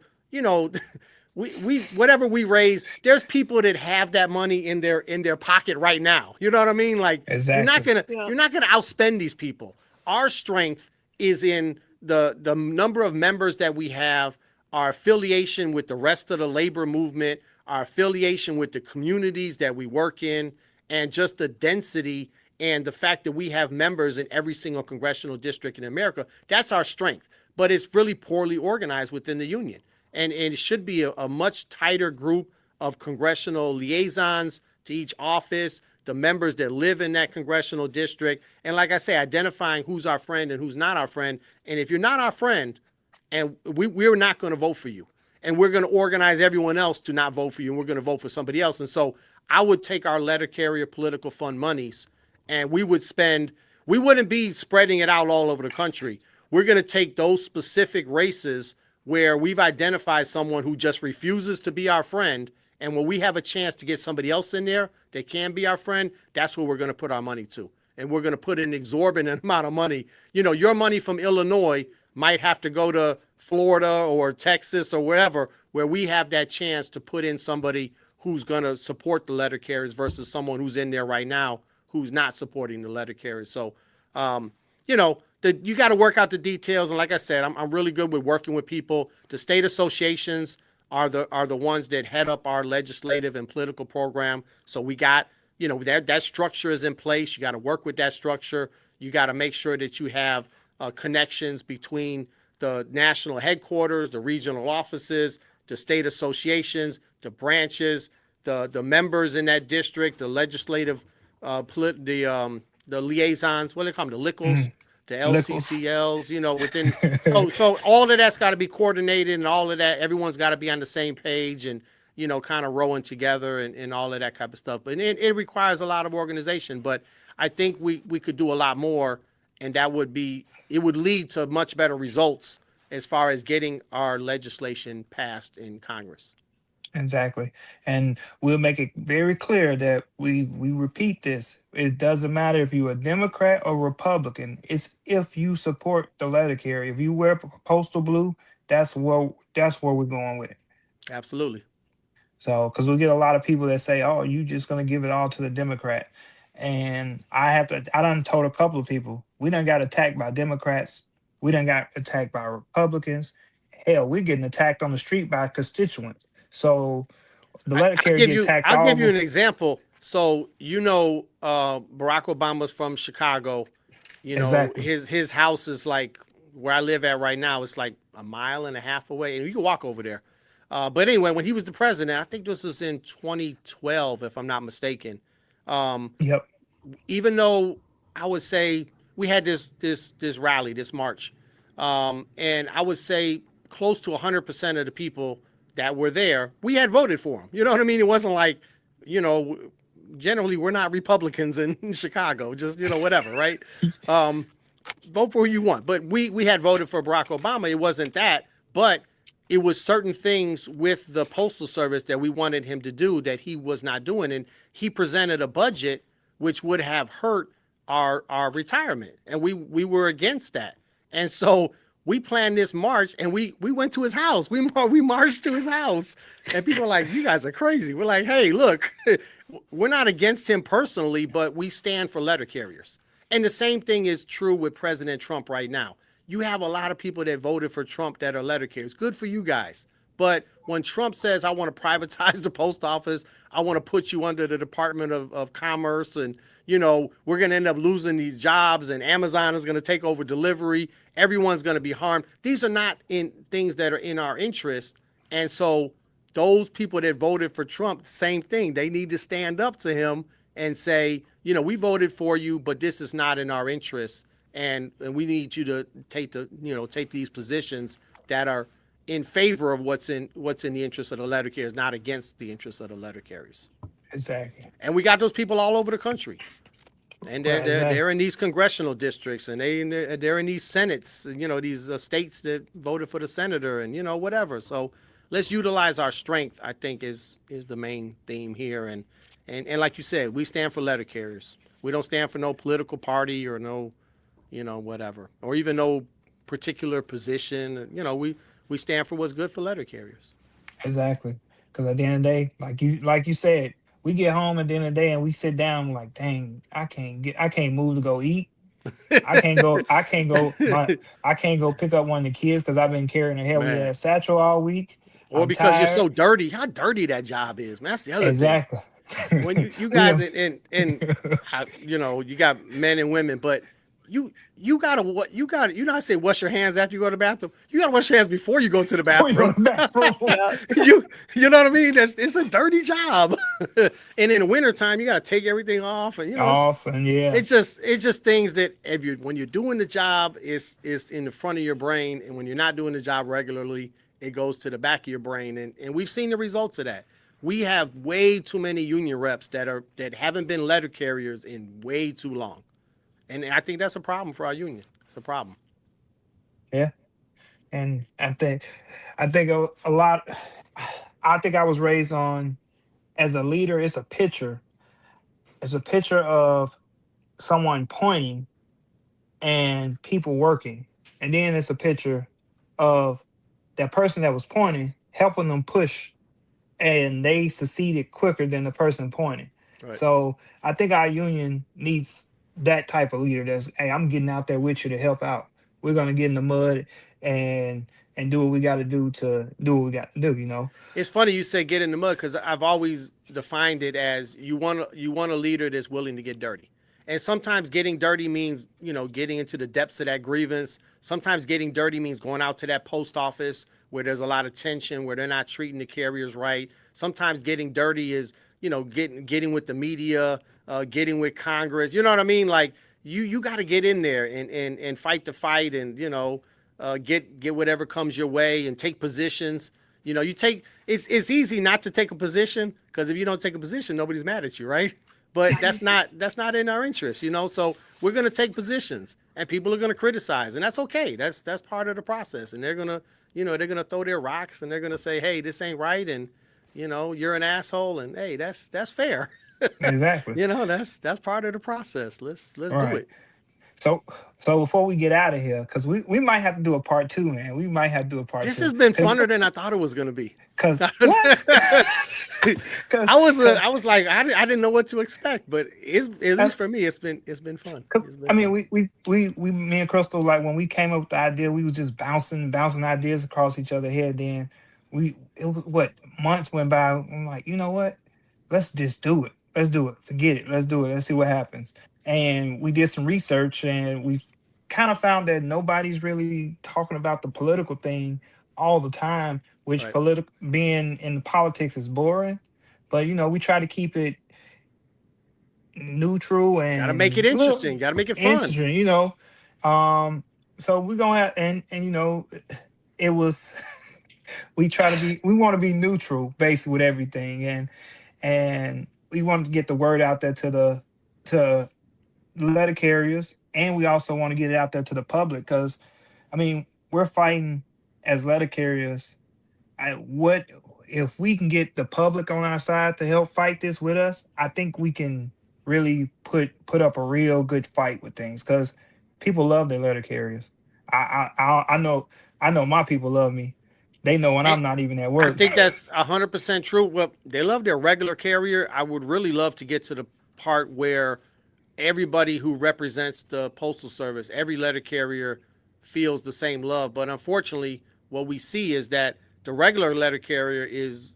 we whatever we raise, there's people that have that money in their pocket right now. You know what I mean? Like, exactly. You're not gonna outspend these people. Our strength is in the number of members that we have, our affiliation with the rest of the labor movement, our affiliation with the communities that we work in, and just the density and the fact that we have members in every single congressional district in America. That's our strength. But it's really poorly organized within the union. And it should be a much tighter group of congressional liaisons to each office, the members that live in that congressional district. And like I say, identifying who's our friend and who's not our friend. And if you're not our friend, and we're not going to vote for you. And we're going to organize everyone else to not vote for you. And we're going to vote for somebody else. And so I would take our letter carrier political fund monies and we wouldn't be spreading it out all over the country. We're going to take those specific races where we've identified someone who just refuses to be our friend. And when we have a chance to get somebody else in there that can be our friend, that's where we're going to put our money to. And we're going to put an exorbitant amount of money. Your money from Illinois might have to go to Florida or Texas or wherever, where we have that chance to put in somebody who's going to support the letter carriers versus someone who's in there right now who's not supporting the letter carriers. So, you got to work out the details. And like I said, I'm really good with working with people. The state associations are the ones that head up our legislative and political program. So we got, that structure is in place. You got to work with that structure. You got to make sure that you have connections between the national headquarters, the regional offices, the state associations, the branches, the members in that district, the legislative, the liaisons, what do they call them, the LICLs, the LCCLs, within. So all of that's got to be coordinated, and all of that, everyone's got to be on the same page and, kind of rowing together and all of that type of stuff. But it requires a lot of organization. But I think we could do a lot more, and it would lead to much better results as far as getting our legislation passed in Congress. Exactly. And we'll make it very clear that we repeat this. It doesn't matter if you're a Democrat or Republican. It's if you support the letter carrier. If you wear postal blue, that's where we're going with it. Absolutely. So, because we get a lot of people that say, "Oh, you just gonna give it all to the Democrat," and I done told a couple of people, we done got attacked by Democrats, we done got attacked by Republicans. Hell, we're getting attacked on the street by constituents. So the letter carrier get attacked. I'll give you an example. So Barack Obama's from Chicago. You know, Exactly. his house is like where I live at right now. It's like a mile and a half away, and you can walk over there. But anyway, when he was the president, I think this was in 2012, if I'm not mistaken. Um, Yep. Even though I would say we had this rally, this march, and I would say close to 100% of the people that were there, we had voted for him. You know what I mean? It wasn't like, you know, generally we're not Republicans in Chicago, just whatever, right? Um, Vote for who you want. But we had voted for Barack Obama. It wasn't that, but it was certain things with the postal service that we wanted him to do that he was not doing, and he presented a budget which would have hurt our retirement, and we were against that. And so we planned this march, and we went to his house. We marched to his house, and people are like, "You guys are crazy." We're like, "Hey, look, we're not against him personally, but we stand for letter carriers." And the same thing is true with President Trump right now. You have a lot of people that voted for Trump that are letter carriers. Good for you guys. But when Trump says, I want to privatize the post office, I want to put you under the Department of Commerce, and, we're going to end up losing these jobs, and Amazon is going to take over delivery, everyone's going to be harmed. These are not in things that are in our interest. And so those people that voted for Trump, same thing. They need to stand up to him and say, we voted for you, but this is not in our interest, and we need you to take these positions that are in favor of what's in the interest of the letter carriers, not against the interest of the letter carriers. Exactly. And we got those people all over the country, and they're in these congressional districts, and they're in these senates, these states that voted for the senator, and whatever. So let's utilize our strength, I think, is the main theme here. And like you said, we stand for letter carriers. We don't stand for no political party or no, whatever, or even no particular position. We stand for what's good for letter carriers. Exactly. Because at the end of the day, like you said, we get home at the end of the day and we sit down like, dang, I can't move to go eat. I can't go pick up one of the kids because I've been carrying a heavy Man. ass satchel all week. Or I'm because you're tired. so dirty. How dirty that job is, man. That's the other Exactly. thing. When you guys you got men and women, but you gotta I say wash your hands after you go to the bathroom. You gotta wash your hands before you go to the Before you go bathroom. to the bathroom. You know what I mean? It's a dirty job. And in the wintertime, you gotta take everything off, and it's just things that when you're doing the job, it's in the front of your brain, and when you're not doing the job regularly, it goes to the back of your brain, and we've seen the results of that. We have way too many union reps that haven't been letter carriers in way too long. And I think that's a problem for our union. It's a problem. Yeah. And I think a lot. I think I was raised on, as a leader, it's a picture. It's a picture of someone pointing and people working. And then it's a picture of that person that was pointing, helping them push, and they succeeded quicker than the person pointing. Right. So I think our union needs that type of leader that's, hey, I'm getting out there with you to help out. We're gonna get in the mud and do what we got to do to do. It's funny you say get in the mud, because I've always defined it as you want a leader that's willing to get dirty. And sometimes getting dirty means, getting into the depths of that grievance. Sometimes getting dirty means going out to that post office where there's a lot of tension, where they're not treating the carriers right. Sometimes getting dirty is, getting with the media, getting with Congress. You know what I mean? Like you got to get in there and fight the fight, and get whatever comes your way, and take positions. It's easy not to take a position, because if you don't take a position, nobody's mad at you, right? But that's not in our interest, So we're going to take positions, and people are going to criticize, and that's okay. That's part of the process, and they're going to they're going to throw their rocks, and they're going to say, hey, this ain't right, and you're an asshole, and hey, that's fair. Exactly. That's part of the process. Let's do it. So before we get out of here, because we might have to do a part 2, man. We might have to do a part 2. This has been funner than I thought it was going to be. Because what? I was like, I didn't know what to expect, but at least for me, it's been fun. I mean, we me and Crystal, like, when we came up with the idea, we was just bouncing ideas across each other's head. Then months went by. I'm like, you know what? Let's just do it. let's do it. Forget it. Let's do it. Let's see what happens. And we did some research, and we kind of found that nobody's really talking about the political thing all the time, which Right. being in politics is boring. But we try to keep it neutral Got to make it and a little interesting. Got to make it fun. interesting. Um, so we're gonna have, and it was we want to be neutral basically with everything, and we want to get the word out there to letter carriers, and we also want to get it out there to the public because we're fighting as letter carriers. What if we can get the public on our side to help fight this with us? I think we can really put up a real good fight with things because people love their letter carriers. I know my people love me. They know when And I'm not even at I work. think that's 100% true. Well, they love their regular carrier. I would really love to get to the part where everybody who represents the postal service, every letter carrier feels the same love. But unfortunately, what we see is that the regular letter carrier is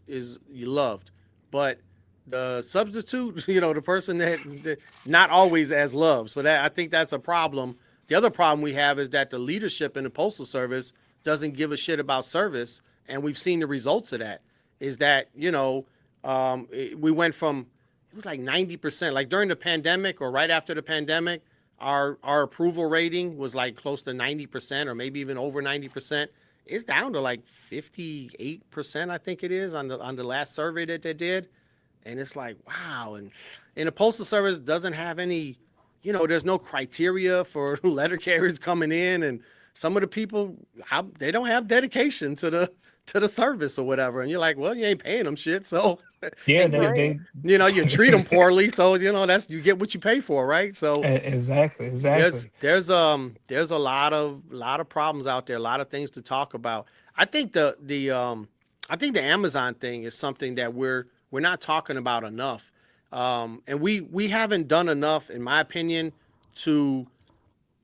loved, but the substitute, the person that not always as loved. So that I think that's a problem. The other problem we have is that the leadership in the postal service doesn't give a shit about service, and we've seen the results of that. Is that we went from it was like 90%. Like during the pandemic or right after the pandemic, our approval rating was like close to 90% or maybe even over 90%. It's down to like 58%, I think it is on the last survey that they did. And it's like, wow. And the postal service doesn't have any, there's no criteria for letter carriers coming in, and some of the people they don't have dedication to the service or whatever. And you're like, well, you ain't paying them shit, so Yeah, and Right. you treat them poorly, so that's you get what you pay for, right? So exactly. there's a lot of problems out there, a lot of things to talk about. I think I think the Amazon thing is something that we're not talking about enough, and we haven't done enough, in my opinion, to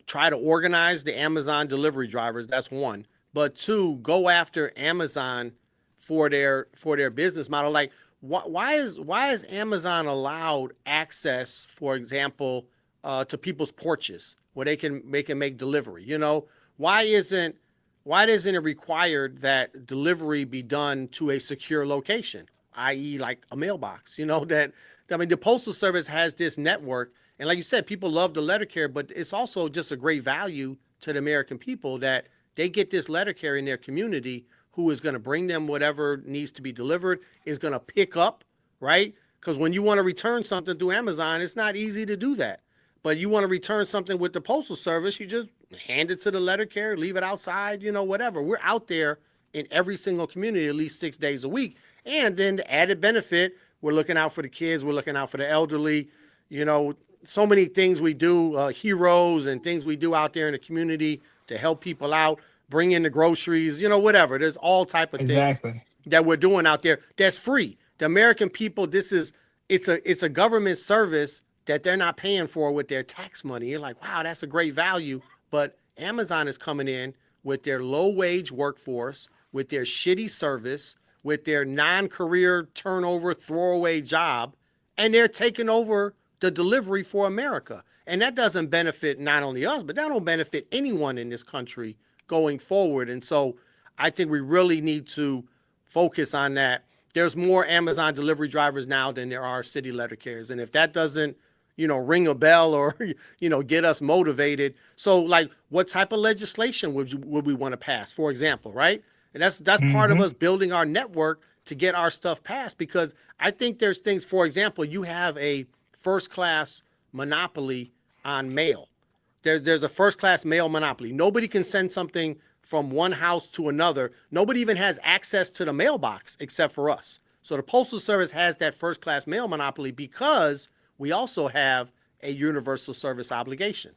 try to organize the Amazon delivery drivers. That's one. But two, go after Amazon for their business model. Like, why is Amazon allowed access, for example, to people's porches where they can make delivery? Why isn't it required that delivery be done to a secure location, i.e., like a mailbox? The postal service has this network, and like you said, people love the letter carrier, but it's also just a great value to the American people that they get this letter carrier in their community who is going to bring them whatever needs to be delivered, is going to pick up, right? Because when you want to return something through Amazon, it's not easy to do that. But you want to return something with the postal service, you just hand it to the letter carrier, leave it outside, whatever. We're out there in every single community at least 6 days a week. And then the added benefit, we're looking out for the kids, we're looking out for the elderly, so many things we do, heroes and things we do out there in the community to help people out, bring in the groceries, whatever. There's all type of things Exactly. that we're doing out there that's free. The American people, it's a government service that they're not paying for with their tax money. You're like, wow, that's a great value. But Amazon is coming in with their low wage workforce, with their shitty service, with their non-career turnover throwaway job, and they're taking over the delivery for America. And that doesn't benefit not only us, but that don't benefit anyone in this country going forward. And so I think we really need to focus on that. There's more Amazon delivery drivers now than there are city letter carriers. And if that doesn't, ring a bell or, get us motivated. So like, what type of legislation would we want to pass, for example, right? And that's part of us building our network to get our stuff passed, because I think there's things, for example, you have a first class monopoly on mail. There's a first class mail monopoly. Nobody can send something from one house to another. Nobody even has access to the mailbox except for us. So the Postal Service has that first class mail monopoly because we also have a universal service obligation.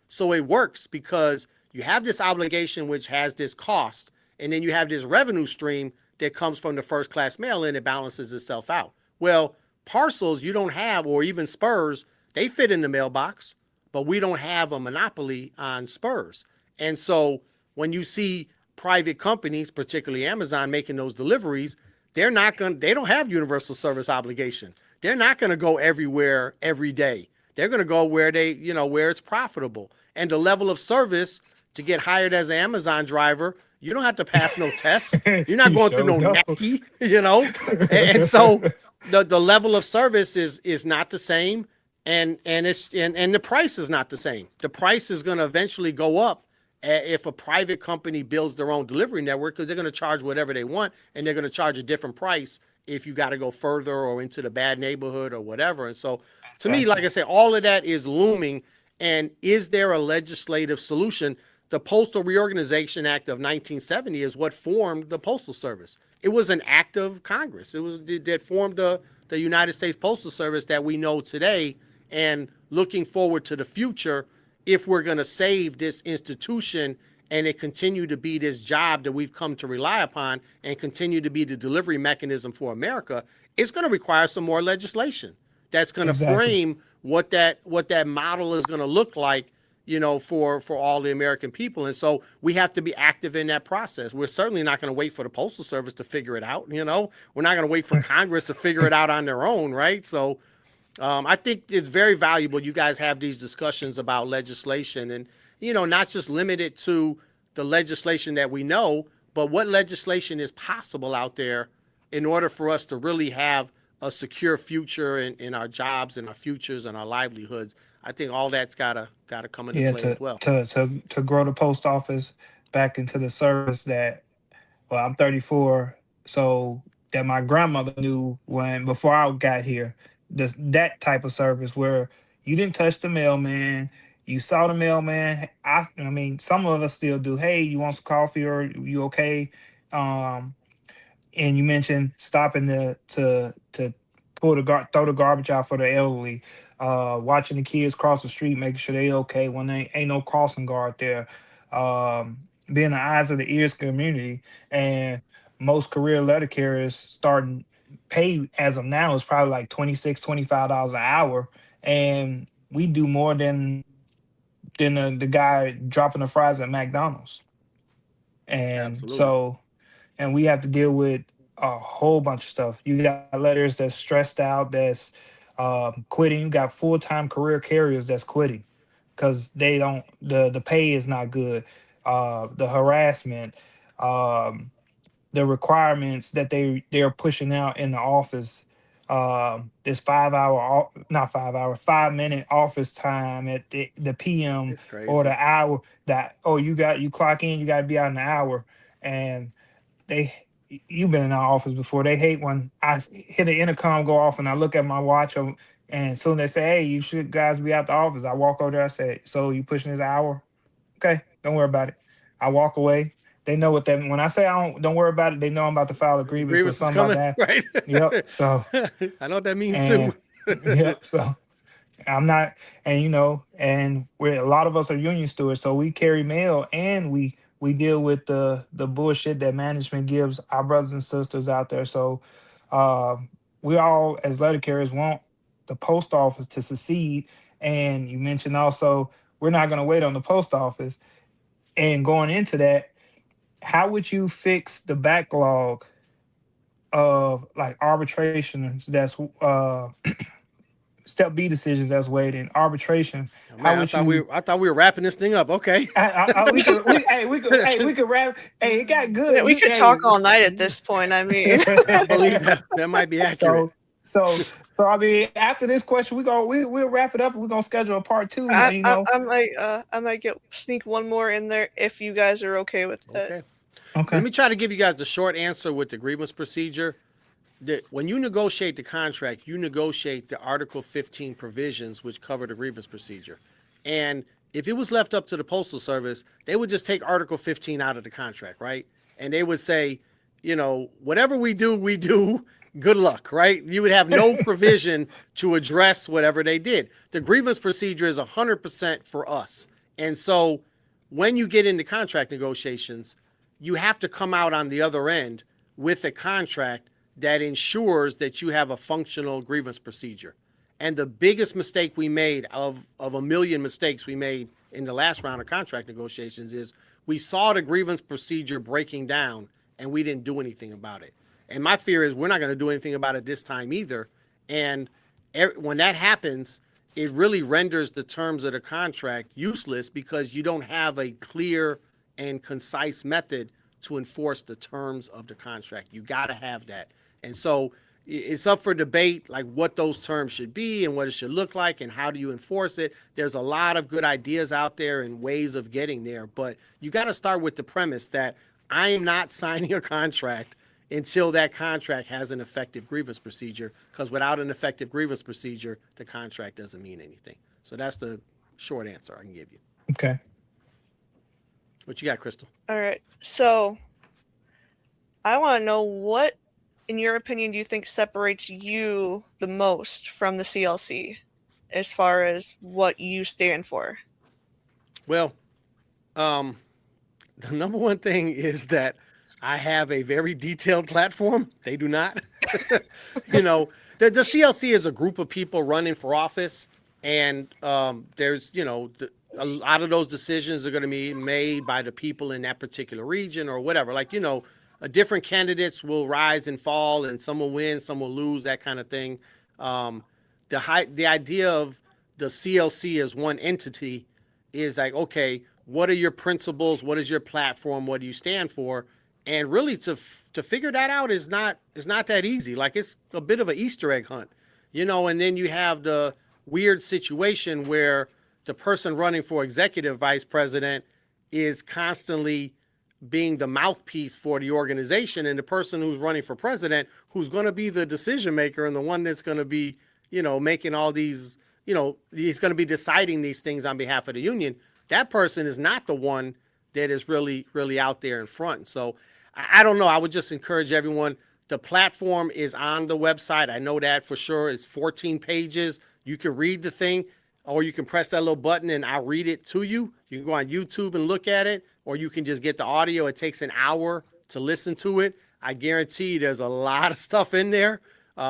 So it works because you have this obligation which has this cost, and then you have this revenue stream that comes from the first class mail, and it balances itself out. Well, parcels you don't have, or even spurs, they fit in the mailbox, but we don't have a monopoly on spurs. And so when you see private companies, particularly Amazon, making those deliveries, they don't have universal service obligation. they're not going to go everywhere every day. They're going to go where where it's profitable. And the level of service to get hired as an Amazon driver, you don't have to pass no tests. You're not You going through sure no don't. NALC, And so the level of service is not the same, and the price is not the same. The price is going to eventually go up if a private company builds their own delivery network, because they're going to charge whatever they want, and they're going to charge a different price if you got to go further or into the bad neighborhood or whatever. And so, to me, like I said, all of that is looming. And is there a legislative solution? The Postal Reorganization Act of 1970 is what formed the Postal Service. It was an act of Congress. It was that formed the United States Postal Service that we know today. And looking forward to the future, if we're going to save this institution and it continue to be this job that we've come to rely upon and continue to be the delivery mechanism for America, it's going to require some more legislation that's going to frame what that model is going to look like, for all the American people. And so we have to be active in that process. We're certainly not going to wait for the Postal Service to figure it out. We're not going to wait for Congress to figure it out on their own, right? So I think it's very valuable you guys have these discussions about legislation, and not just limited to the legislation that we know, but what legislation is possible out there in order for us to really have a secure future in our jobs and our futures and our livelihoods. I think all that's gotta come into play as well. To grow the post office back into the service that, well, I'm 34, so that my grandmother knew before I got here. That type of service where you didn't touch the mailman, you saw the mailman. I mean, some of us still do. Hey, you want some coffee, or you okay? Um, and you mentioned stopping to throw the garbage out for the elderly, watching the kids cross the street, making sure they okay when they ain't no crossing guard there, being the eyes of the ears community. And most career letter carriers starting pay as of now is probably like $26-$25 an hour, and we do more than the guy dropping the fries at McDonald's. And Absolutely. so, and we have to deal with a whole bunch of stuff. You got letters that's stressed out, that's quitting. You got full-time career carriers that's quitting because they don't, the pay is not good. The harassment, the requirements that they're pushing out in the office. This 5 minute office time at the PM, It's crazy. or the hour that, oh, you clock in, you got to be out in an hour. And you've been in our office before. They hate when I hit the intercom go off and I look at my watch, and soon they say, hey, you should guys be out the office. I walk over there, I say, so you pushing this hour? Okay, don't worry about it. I walk away. They know what that, when I say don't worry about it, they know I'm about to file a grievance or something like that. Right. Yep. So I know what that means and too. yep. So I'm not, and and a lot of us are union stewards, so we carry mail and we deal with the bullshit that management gives our brothers and sisters out there. So we all, as letter carriers, want the post office to succeed. And you mentioned also we're not going to wait on the post office. And going into that, how would you fix the backlog of like arbitrations that's step B decisions that's waiting, arbitration? Oh, man, How would I thought we were wrapping this thing up. Okay. we could wrap. Hey, it got good. Yeah, we could talk all night at this point. I mean, I believe that might be accurate. So I mean, after this question, we'll wrap it up, and we're gonna schedule a part 2. I might sneak one more in there if you guys are okay with that. Okay. Let me try to give you guys the short answer with the grievance procedure. When you negotiate the contract, you negotiate the Article 15 provisions, which cover the grievance procedure. And if it was left up to the Postal Service, they would just take Article 15 out of the contract, right? And they would say, whatever we do, good luck, right? You would have no provision to address whatever they did. The grievance procedure is 100% for us. And so when you get into contract negotiations, you have to come out on the other end with a contract that ensures that you have a functional grievance procedure. And the biggest mistake we made of a million mistakes we made in the last round of contract negotiations is we saw the grievance procedure breaking down and we didn't do anything about it. And my fear is we're not going to do anything about it this time either. And when that happens, it really renders the terms of the contract useless because you don't have a clear and concise method to enforce the terms of the contract. You got to have that. And so it's up for debate, like what those terms should be and what it should look like and how do you enforce it. There's a lot of good ideas out there and ways of getting there, but you got to start with the premise that I am not signing a contract until that contract has an effective grievance procedure, because without an effective grievance procedure, the contract doesn't mean anything. So that's the short answer I can give you. Okay. What you got, Crystal? All right. So I want to know, what, in your opinion, do you think separates you the most from the CLC as far as what you stand for? Well, the number one thing is that I have a very detailed platform. They do not. You know, the CLC is a group of people running for office, and there's, you know, a lot of those decisions are going to be made by the people in that particular region or whatever. Like, you know, different candidates will rise and fall, and some will win, some will lose, that kind of thing. The idea of the CLC as one entity is like, okay, what are your principles? What is your platform? What do you stand for? And really, to figure that out is not that easy. Like, it's a bit of an Easter egg hunt, you know. And then you have the weird situation where the person running for executive vice president is constantly being the mouthpiece for the organization, and the person who's running for president, who's going to be the decision maker and the one that's going to be, you know, making all these, you know, he's going to be deciding these things on behalf of the union. That person is not the one that is really out there in front. So I don't know. I would just encourage everyone. The platform is on the website. I know that for sure. It's 14 pages. You can read the thing, or you can press that little button and I'll read it to you. You can go on YouTube and look at it, or you can just get the audio. It takes an hour to listen to it. I guarantee there's a lot of stuff in there.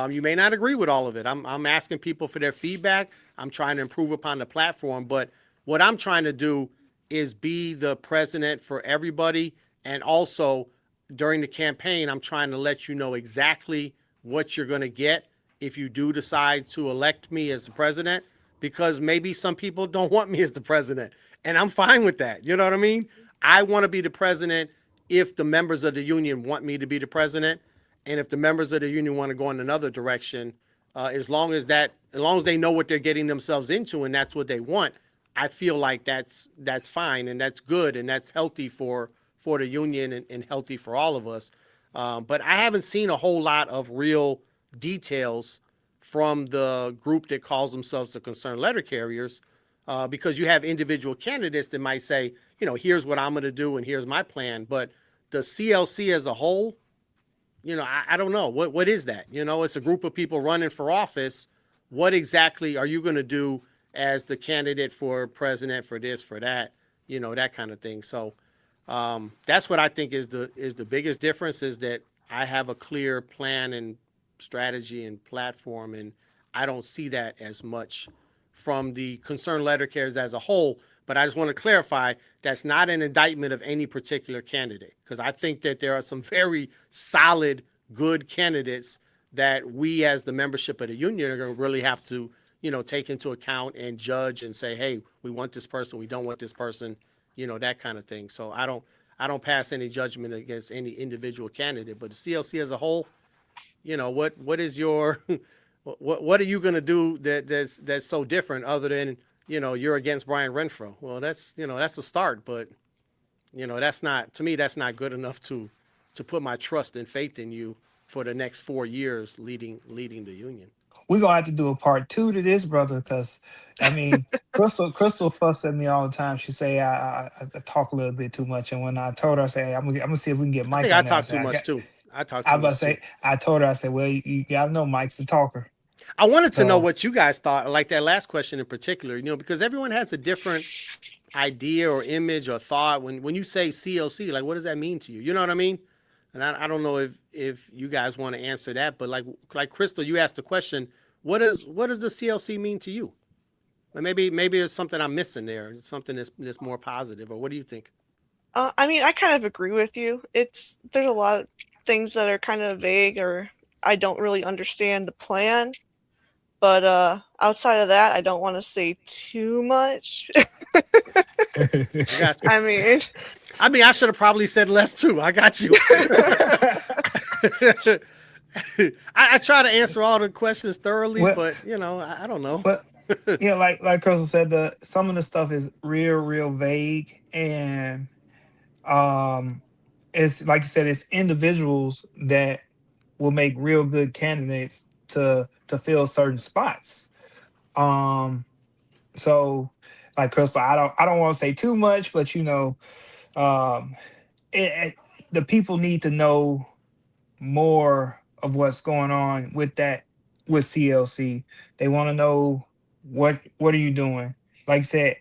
You may not agree with all of it. I'm asking people for their feedback. I'm trying to improve upon the platform, but what I'm trying to do is be the president for everybody. And also during the campaign, I'm trying to let you know exactly what you're going to get if you do decide to elect me as the president, because maybe some people don't want me as the president, and I'm fine with that. You know what I mean? I want to be the president if the members of the union want me to be the president. And if the members of the union want to go in another direction, as long as they know what they're getting themselves into and that's what they want, I feel like that's fine and that's good and that's healthy for the union and healthy for all of us. But I haven't seen a whole lot of real details from the group that calls themselves the concerned letter carriers, because you have individual candidates that might say, you know, here's what I'm going to do and here's my plan. But the CLC as a whole, you know, I don't know. What is that? You know, it's a group of people running for office. What exactly are you going to do as the candidate for president, for this, for that, you know, that kind of thing. So that's what I think is the biggest difference, is that I have a clear plan and strategy and platform, and I don't see that as much from the concerned letter carriers as a whole. But I just want to clarify, that's not an indictment of any particular candidate, because I think that there are some very solid, good candidates that we as the membership of the union are going to really have to, you know, take into account and judge and say, hey, we want this person, we don't want this person, you know, that kind of thing. So I don't pass any judgment against any individual candidate, but the CLC as a whole, you know, what is your what are you going to do that's so different, other than, you know, you're against Brian Renfro? Well, that's, you know, that's a start, but, you know, that's not, to me, that's not good enough to put my trust and faith in you for the next 4 years leading the union. We're gonna have to do a part 2 to this, brother, because I mean, Crystal fuss at me all the time. She say I talk a little bit too much, and when I told her, I say, hey, I'm gonna see if we can get Mike I on think there. I talk too much too. I talk I too about to much say, too. I told her, I said, well, you gotta know Mike's a talker. I wanted to know So what you guys thought, like that last question in particular, you know, because everyone has a different idea or image or thought. When you say CLC, like, what does that mean to you? You know what I mean? And I don't know if you guys want to answer that, but like Crystal, you asked the question, what does the CLC mean to you? Or maybe there's something I'm missing there, something that's more positive, or what do you think? I mean, I kind of agree with you. There's a lot of things that are kind of vague, or I don't really understand the plan. But outside of that, I don't want to say too much. I got you. I mean, I should have probably said less too. I got you. I try to answer all the questions thoroughly, well, but I don't know. but yeah, like Crystal said, the some of the stuff is real vague, and um, it's like you said, it's individuals that will make real good candidates to fill certain spots. Um, so like Crystal, I don't want to say too much, but um, it, the people need to know more of what's going on with that with CLC. They want to know what are you doing. Like I said,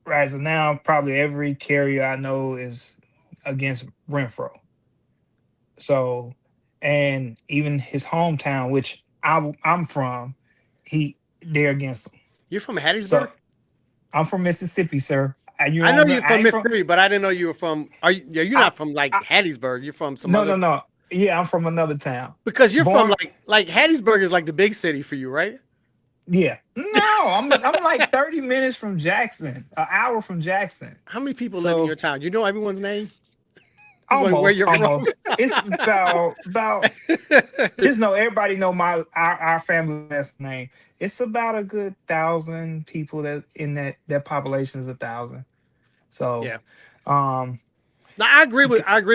right as of now, probably every carrier I know is against Renfro. So, and even his hometown, which I'm from, they're against him. You're from So Hattiesburg? I'm from Mississippi, sir. And you I know don't. you're I from ain't from. Mississippi, but I didn't know you were from. You're I, not from like I Hattiesburg. You're from some no no other. no. Yeah, I'm from another town. Because you're from Born. like Hattiesburg is like the big city for you, right? Yeah. No, I'm like 30 minutes from Jackson, an hour from Jackson. How many people live in your So town? You know everyone's name? Where almost, you're from? almost. It's about just know everybody know our family last name. It's about a good 1,000 people that in that population is 1,000. So Yeah. um Now I agree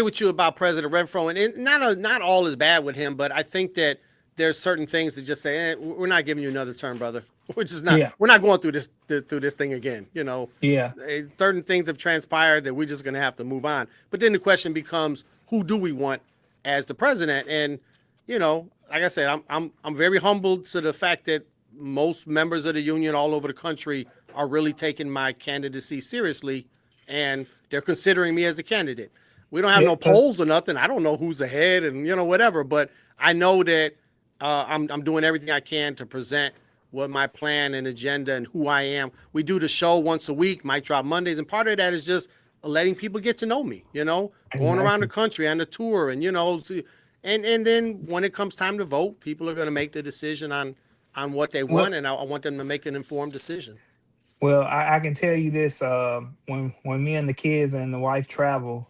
with you about President Renfro, and not all is bad with him, but I think that there's certain things that just say, we're not giving you another term, brother. yeah, We're not going through this thing again. yeah. Certain things have transpired that we're just going to have to move on. But then the question becomes, who do we want as the president? And like I said, I'm very humbled to the fact that most members of the union all over the country are really taking my candidacy seriously, and they're considering me as a candidate. We don't have Yeah, no because polls or nothing. I don't know who's ahead and whatever, but I know that I'm doing everything I can to present what my plan and agenda and who I am. We do the show once a week, might drop Mondays, and part of that is just letting people get to know me. Going around the exactly. country on the tour, and and then when it comes time to vote, people are going to make the decision on what they Well, want, and I want them to make an informed decision. well, I can tell you this. When me and the kids and the wife travel,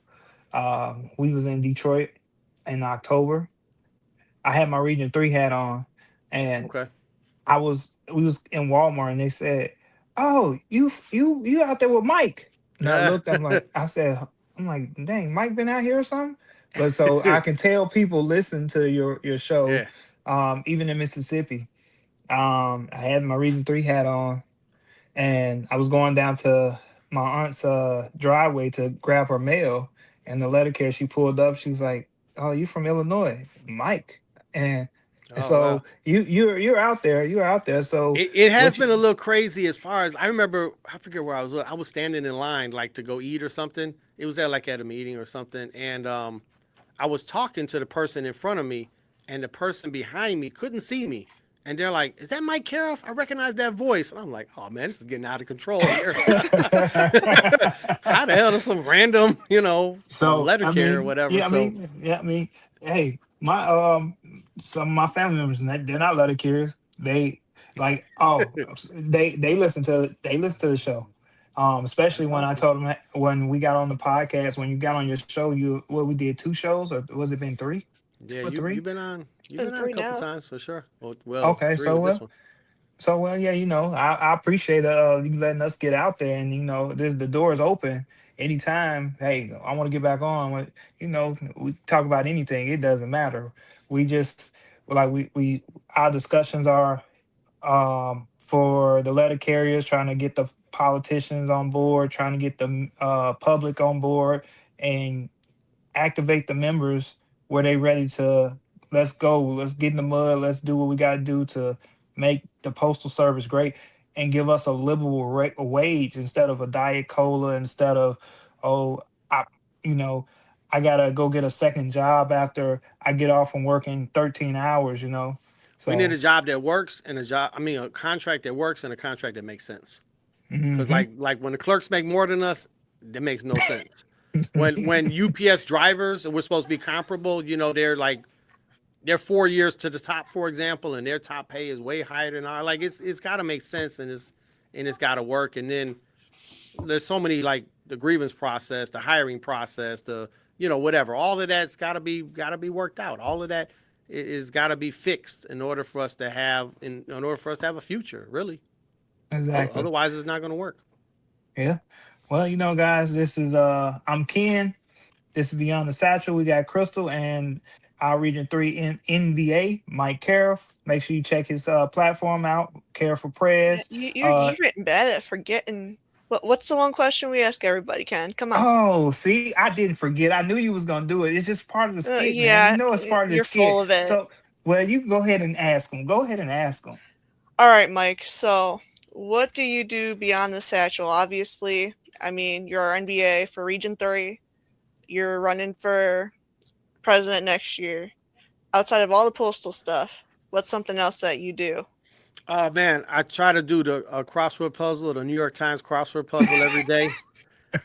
we was in Detroit in October. I had my Region 3 hat on, and Okay. we was in Walmart, and they said, "Oh, you out there with Mike?" And I Yeah. looked, I'm like, dang, Mike been out here or something. But so I can tell people listen to your show, Yeah. even in Mississippi. I had my Region 3 hat on, and I was going down to my aunt's driveway to grab her mail, and the letter carrier, she pulled up. She was like, "Oh, you from Illinois, Mike?" And Oh wow. so you're out there. You're out there. So It has what been a you? little crazy as far as I remember. I forget where I was. I was standing in line like to go eat or something. It was at a meeting or something, and I was talking to the person in front of me, and the person behind me couldn't see me. And they're like, "Is that Mike Caref? I recognize that voice." And I'm like, "Oh man, this is getting out of control here." How the hell does some random, So letter I carrier or mean, whatever? yeah, I So mean, yeah, I mean, hey, my some of my family members, they're not letter carriers. They like, oh, they listen to the show. Especially that's when I awesome. told them when we got on the podcast, when you got on your show, we did 2 shows, or was it been three, Yeah, two or three? it's you've been been on a three couple now. times for sure. Well, Okay, three so with this well, one. yeah, I appreciate you letting us get out there, and this the door is open anytime. Hey, I want to get back on. We talk about anything. It doesn't matter. We just like we our discussions are for the letter carriers, trying to get the politicians on board, trying to get the public on board, and activate the members where they ready to let's go, let's get in the mud, let's do what we got to do to make the postal service great and give us a livable wage instead of a diet cola, instead of oh I you know I gotta go get a second job after I get off from working 13 hours. We need So a job that works and a contract that works and a contract that makes sense. Because hmm like when the clerks make more than us, that makes no sense. When UPS drivers, and we're supposed to be comparable, they're like they're 4 years to the top, for example, and their top pay is way higher than ours. Like it's got to make sense, and it's got to work. And then there's so many, like the grievance process, the hiring process, the whatever. All of that's got to be worked out. All of that is got to be fixed in order for us to have a future, really. Exactly. Otherwise, it's not going to work. Yeah. Well, guys, this is I'm Ken. This is Beyond the Satchel. We got Crystal and our Region 3 NBA, Mike Caref. Make sure you check his platform out, Care for Prayers. You're getting bad at forgetting. What's the one question we ask everybody, Ken? Come on. Oh, see, I didn't forget. I knew you was going to do it. It's just part of the skit, yeah, man. It's part of the you're skit. full of it. So, well, you go ahead and ask him. Go ahead and ask him. All right, Mike. So, what do you do beyond the Satchel? Obviously, I mean, you're our NBA for Region 3. You're running for president next year. Outside of all the postal stuff, what's something else that you do? Man, I try to do the crossword puzzle, the New York Times crossword puzzle every day.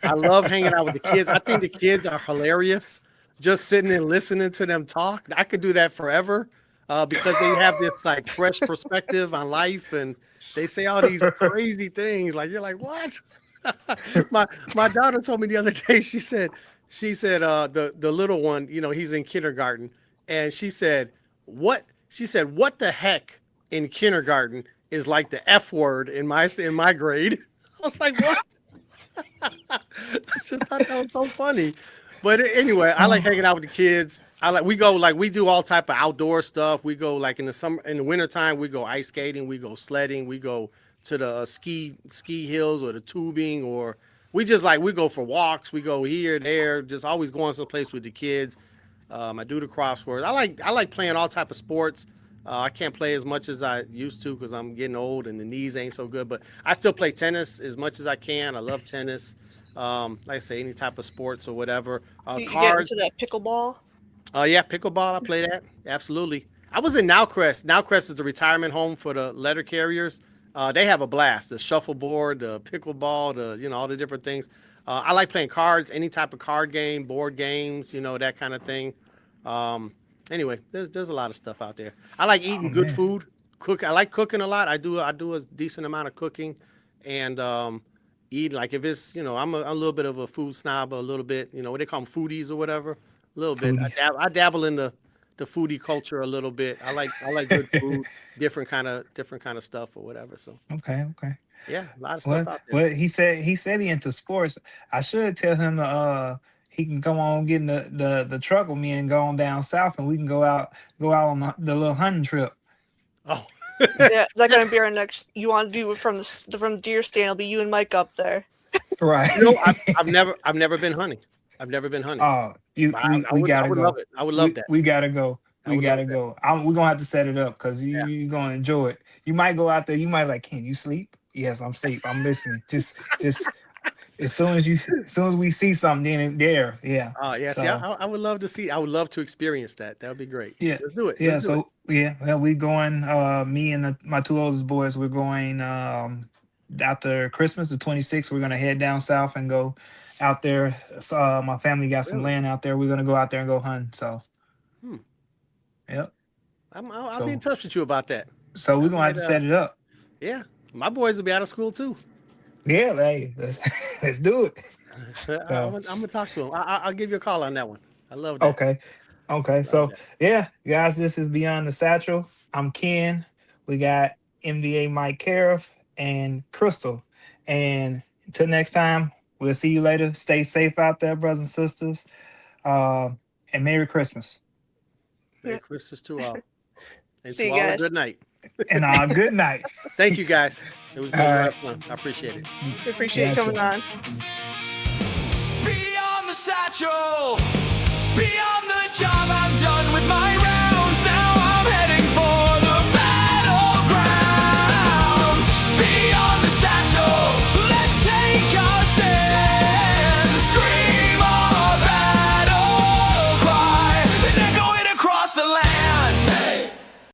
I love hanging out with the kids. I think the kids are hilarious. Just sitting and listening to them talk. I could do that forever because they have this like fresh perspective on life, and they say all these crazy things. Like you're like, what? my daughter told me the other day. She said the little one, he's in kindergarten, and she said what the heck in kindergarten is like the F word in my grade. I was like, what? I just thought that was so funny. But anyway, I like hanging out with the kids. We do all type of outdoor stuff. We go like in the wintertime, we go ice skating, we go sledding, we go to the ski hills or the tubing, or we go for walks. We go here, there, just always going someplace with the kids. I do the crosswords. I like playing all type of sports. I can't play as much as I used to because I'm getting old and the knees ain't so good. But I still play tennis as much as I can. I love tennis. Like I say, any type of sports or whatever. You Cards. get into that pickleball? Yeah, pickleball. I play that. Absolutely. I was in NALC. NALC is the retirement home for the letter carriers. They have a blast. The shuffleboard, the pickleball, all the different things. I like playing cards, any type of card game, board games, that kind of thing. Anyway, there's a lot of stuff out there. I like eating good food. I like cooking a lot. I do a decent amount of cooking, and eat like if it's I'm a little bit of a food snob, a little bit what they call them, foodies or whatever. A little bit. I dabble in the foodie culture a little bit. I like good food, different kind of stuff or whatever. So okay. Yeah, a lot of stuff out there. Well, he said he into sports. I should tell him to he can come on get in the truck with me and go on down south, and we can go out on the little hunting trip. Oh. Yeah, is that gonna be our next? You want to do it from the deer stand? It'll be you and Mike up there. Right. I've never been hunting. Oh, we gotta go. Love it. I would love that. We gotta go. We're gonna have to set it up because you're gonna enjoy it. You might go out there. You might like, can you sleep? Yes, I'm asleep. I'm listening. Just as soon as we see something, then there. Yeah. Oh yeah. So, see, I would love to see. I would love to experience that. That would be great. Yeah. Let's do it. Yeah. Well, we going. Me and my two oldest boys. We're going after Christmas, the 26th. We're gonna head down south and go out there. So my family got some land out there. We're gonna go out there and go hunt. So. Yep. I'll be in touch with you about that. So we're gonna have to set it up. Yeah, my boys will be out of school too. Yeah, hey, let's do it. I'm gonna talk to them. I'll give you a call on that one. I love that. Okay. So yeah, guys, this is Beyond the Satchel. I'm Ken. We got MDA Mike Caref and Crystal. And until next time, we'll see you later. Stay safe out there, brothers and sisters. And Merry Christmas. Merry Christmas to all. And see to you all guys. a good night. And good night. Thank you guys. It was really fun. I appreciate it. We appreciate you coming on. Beyond the Satchel.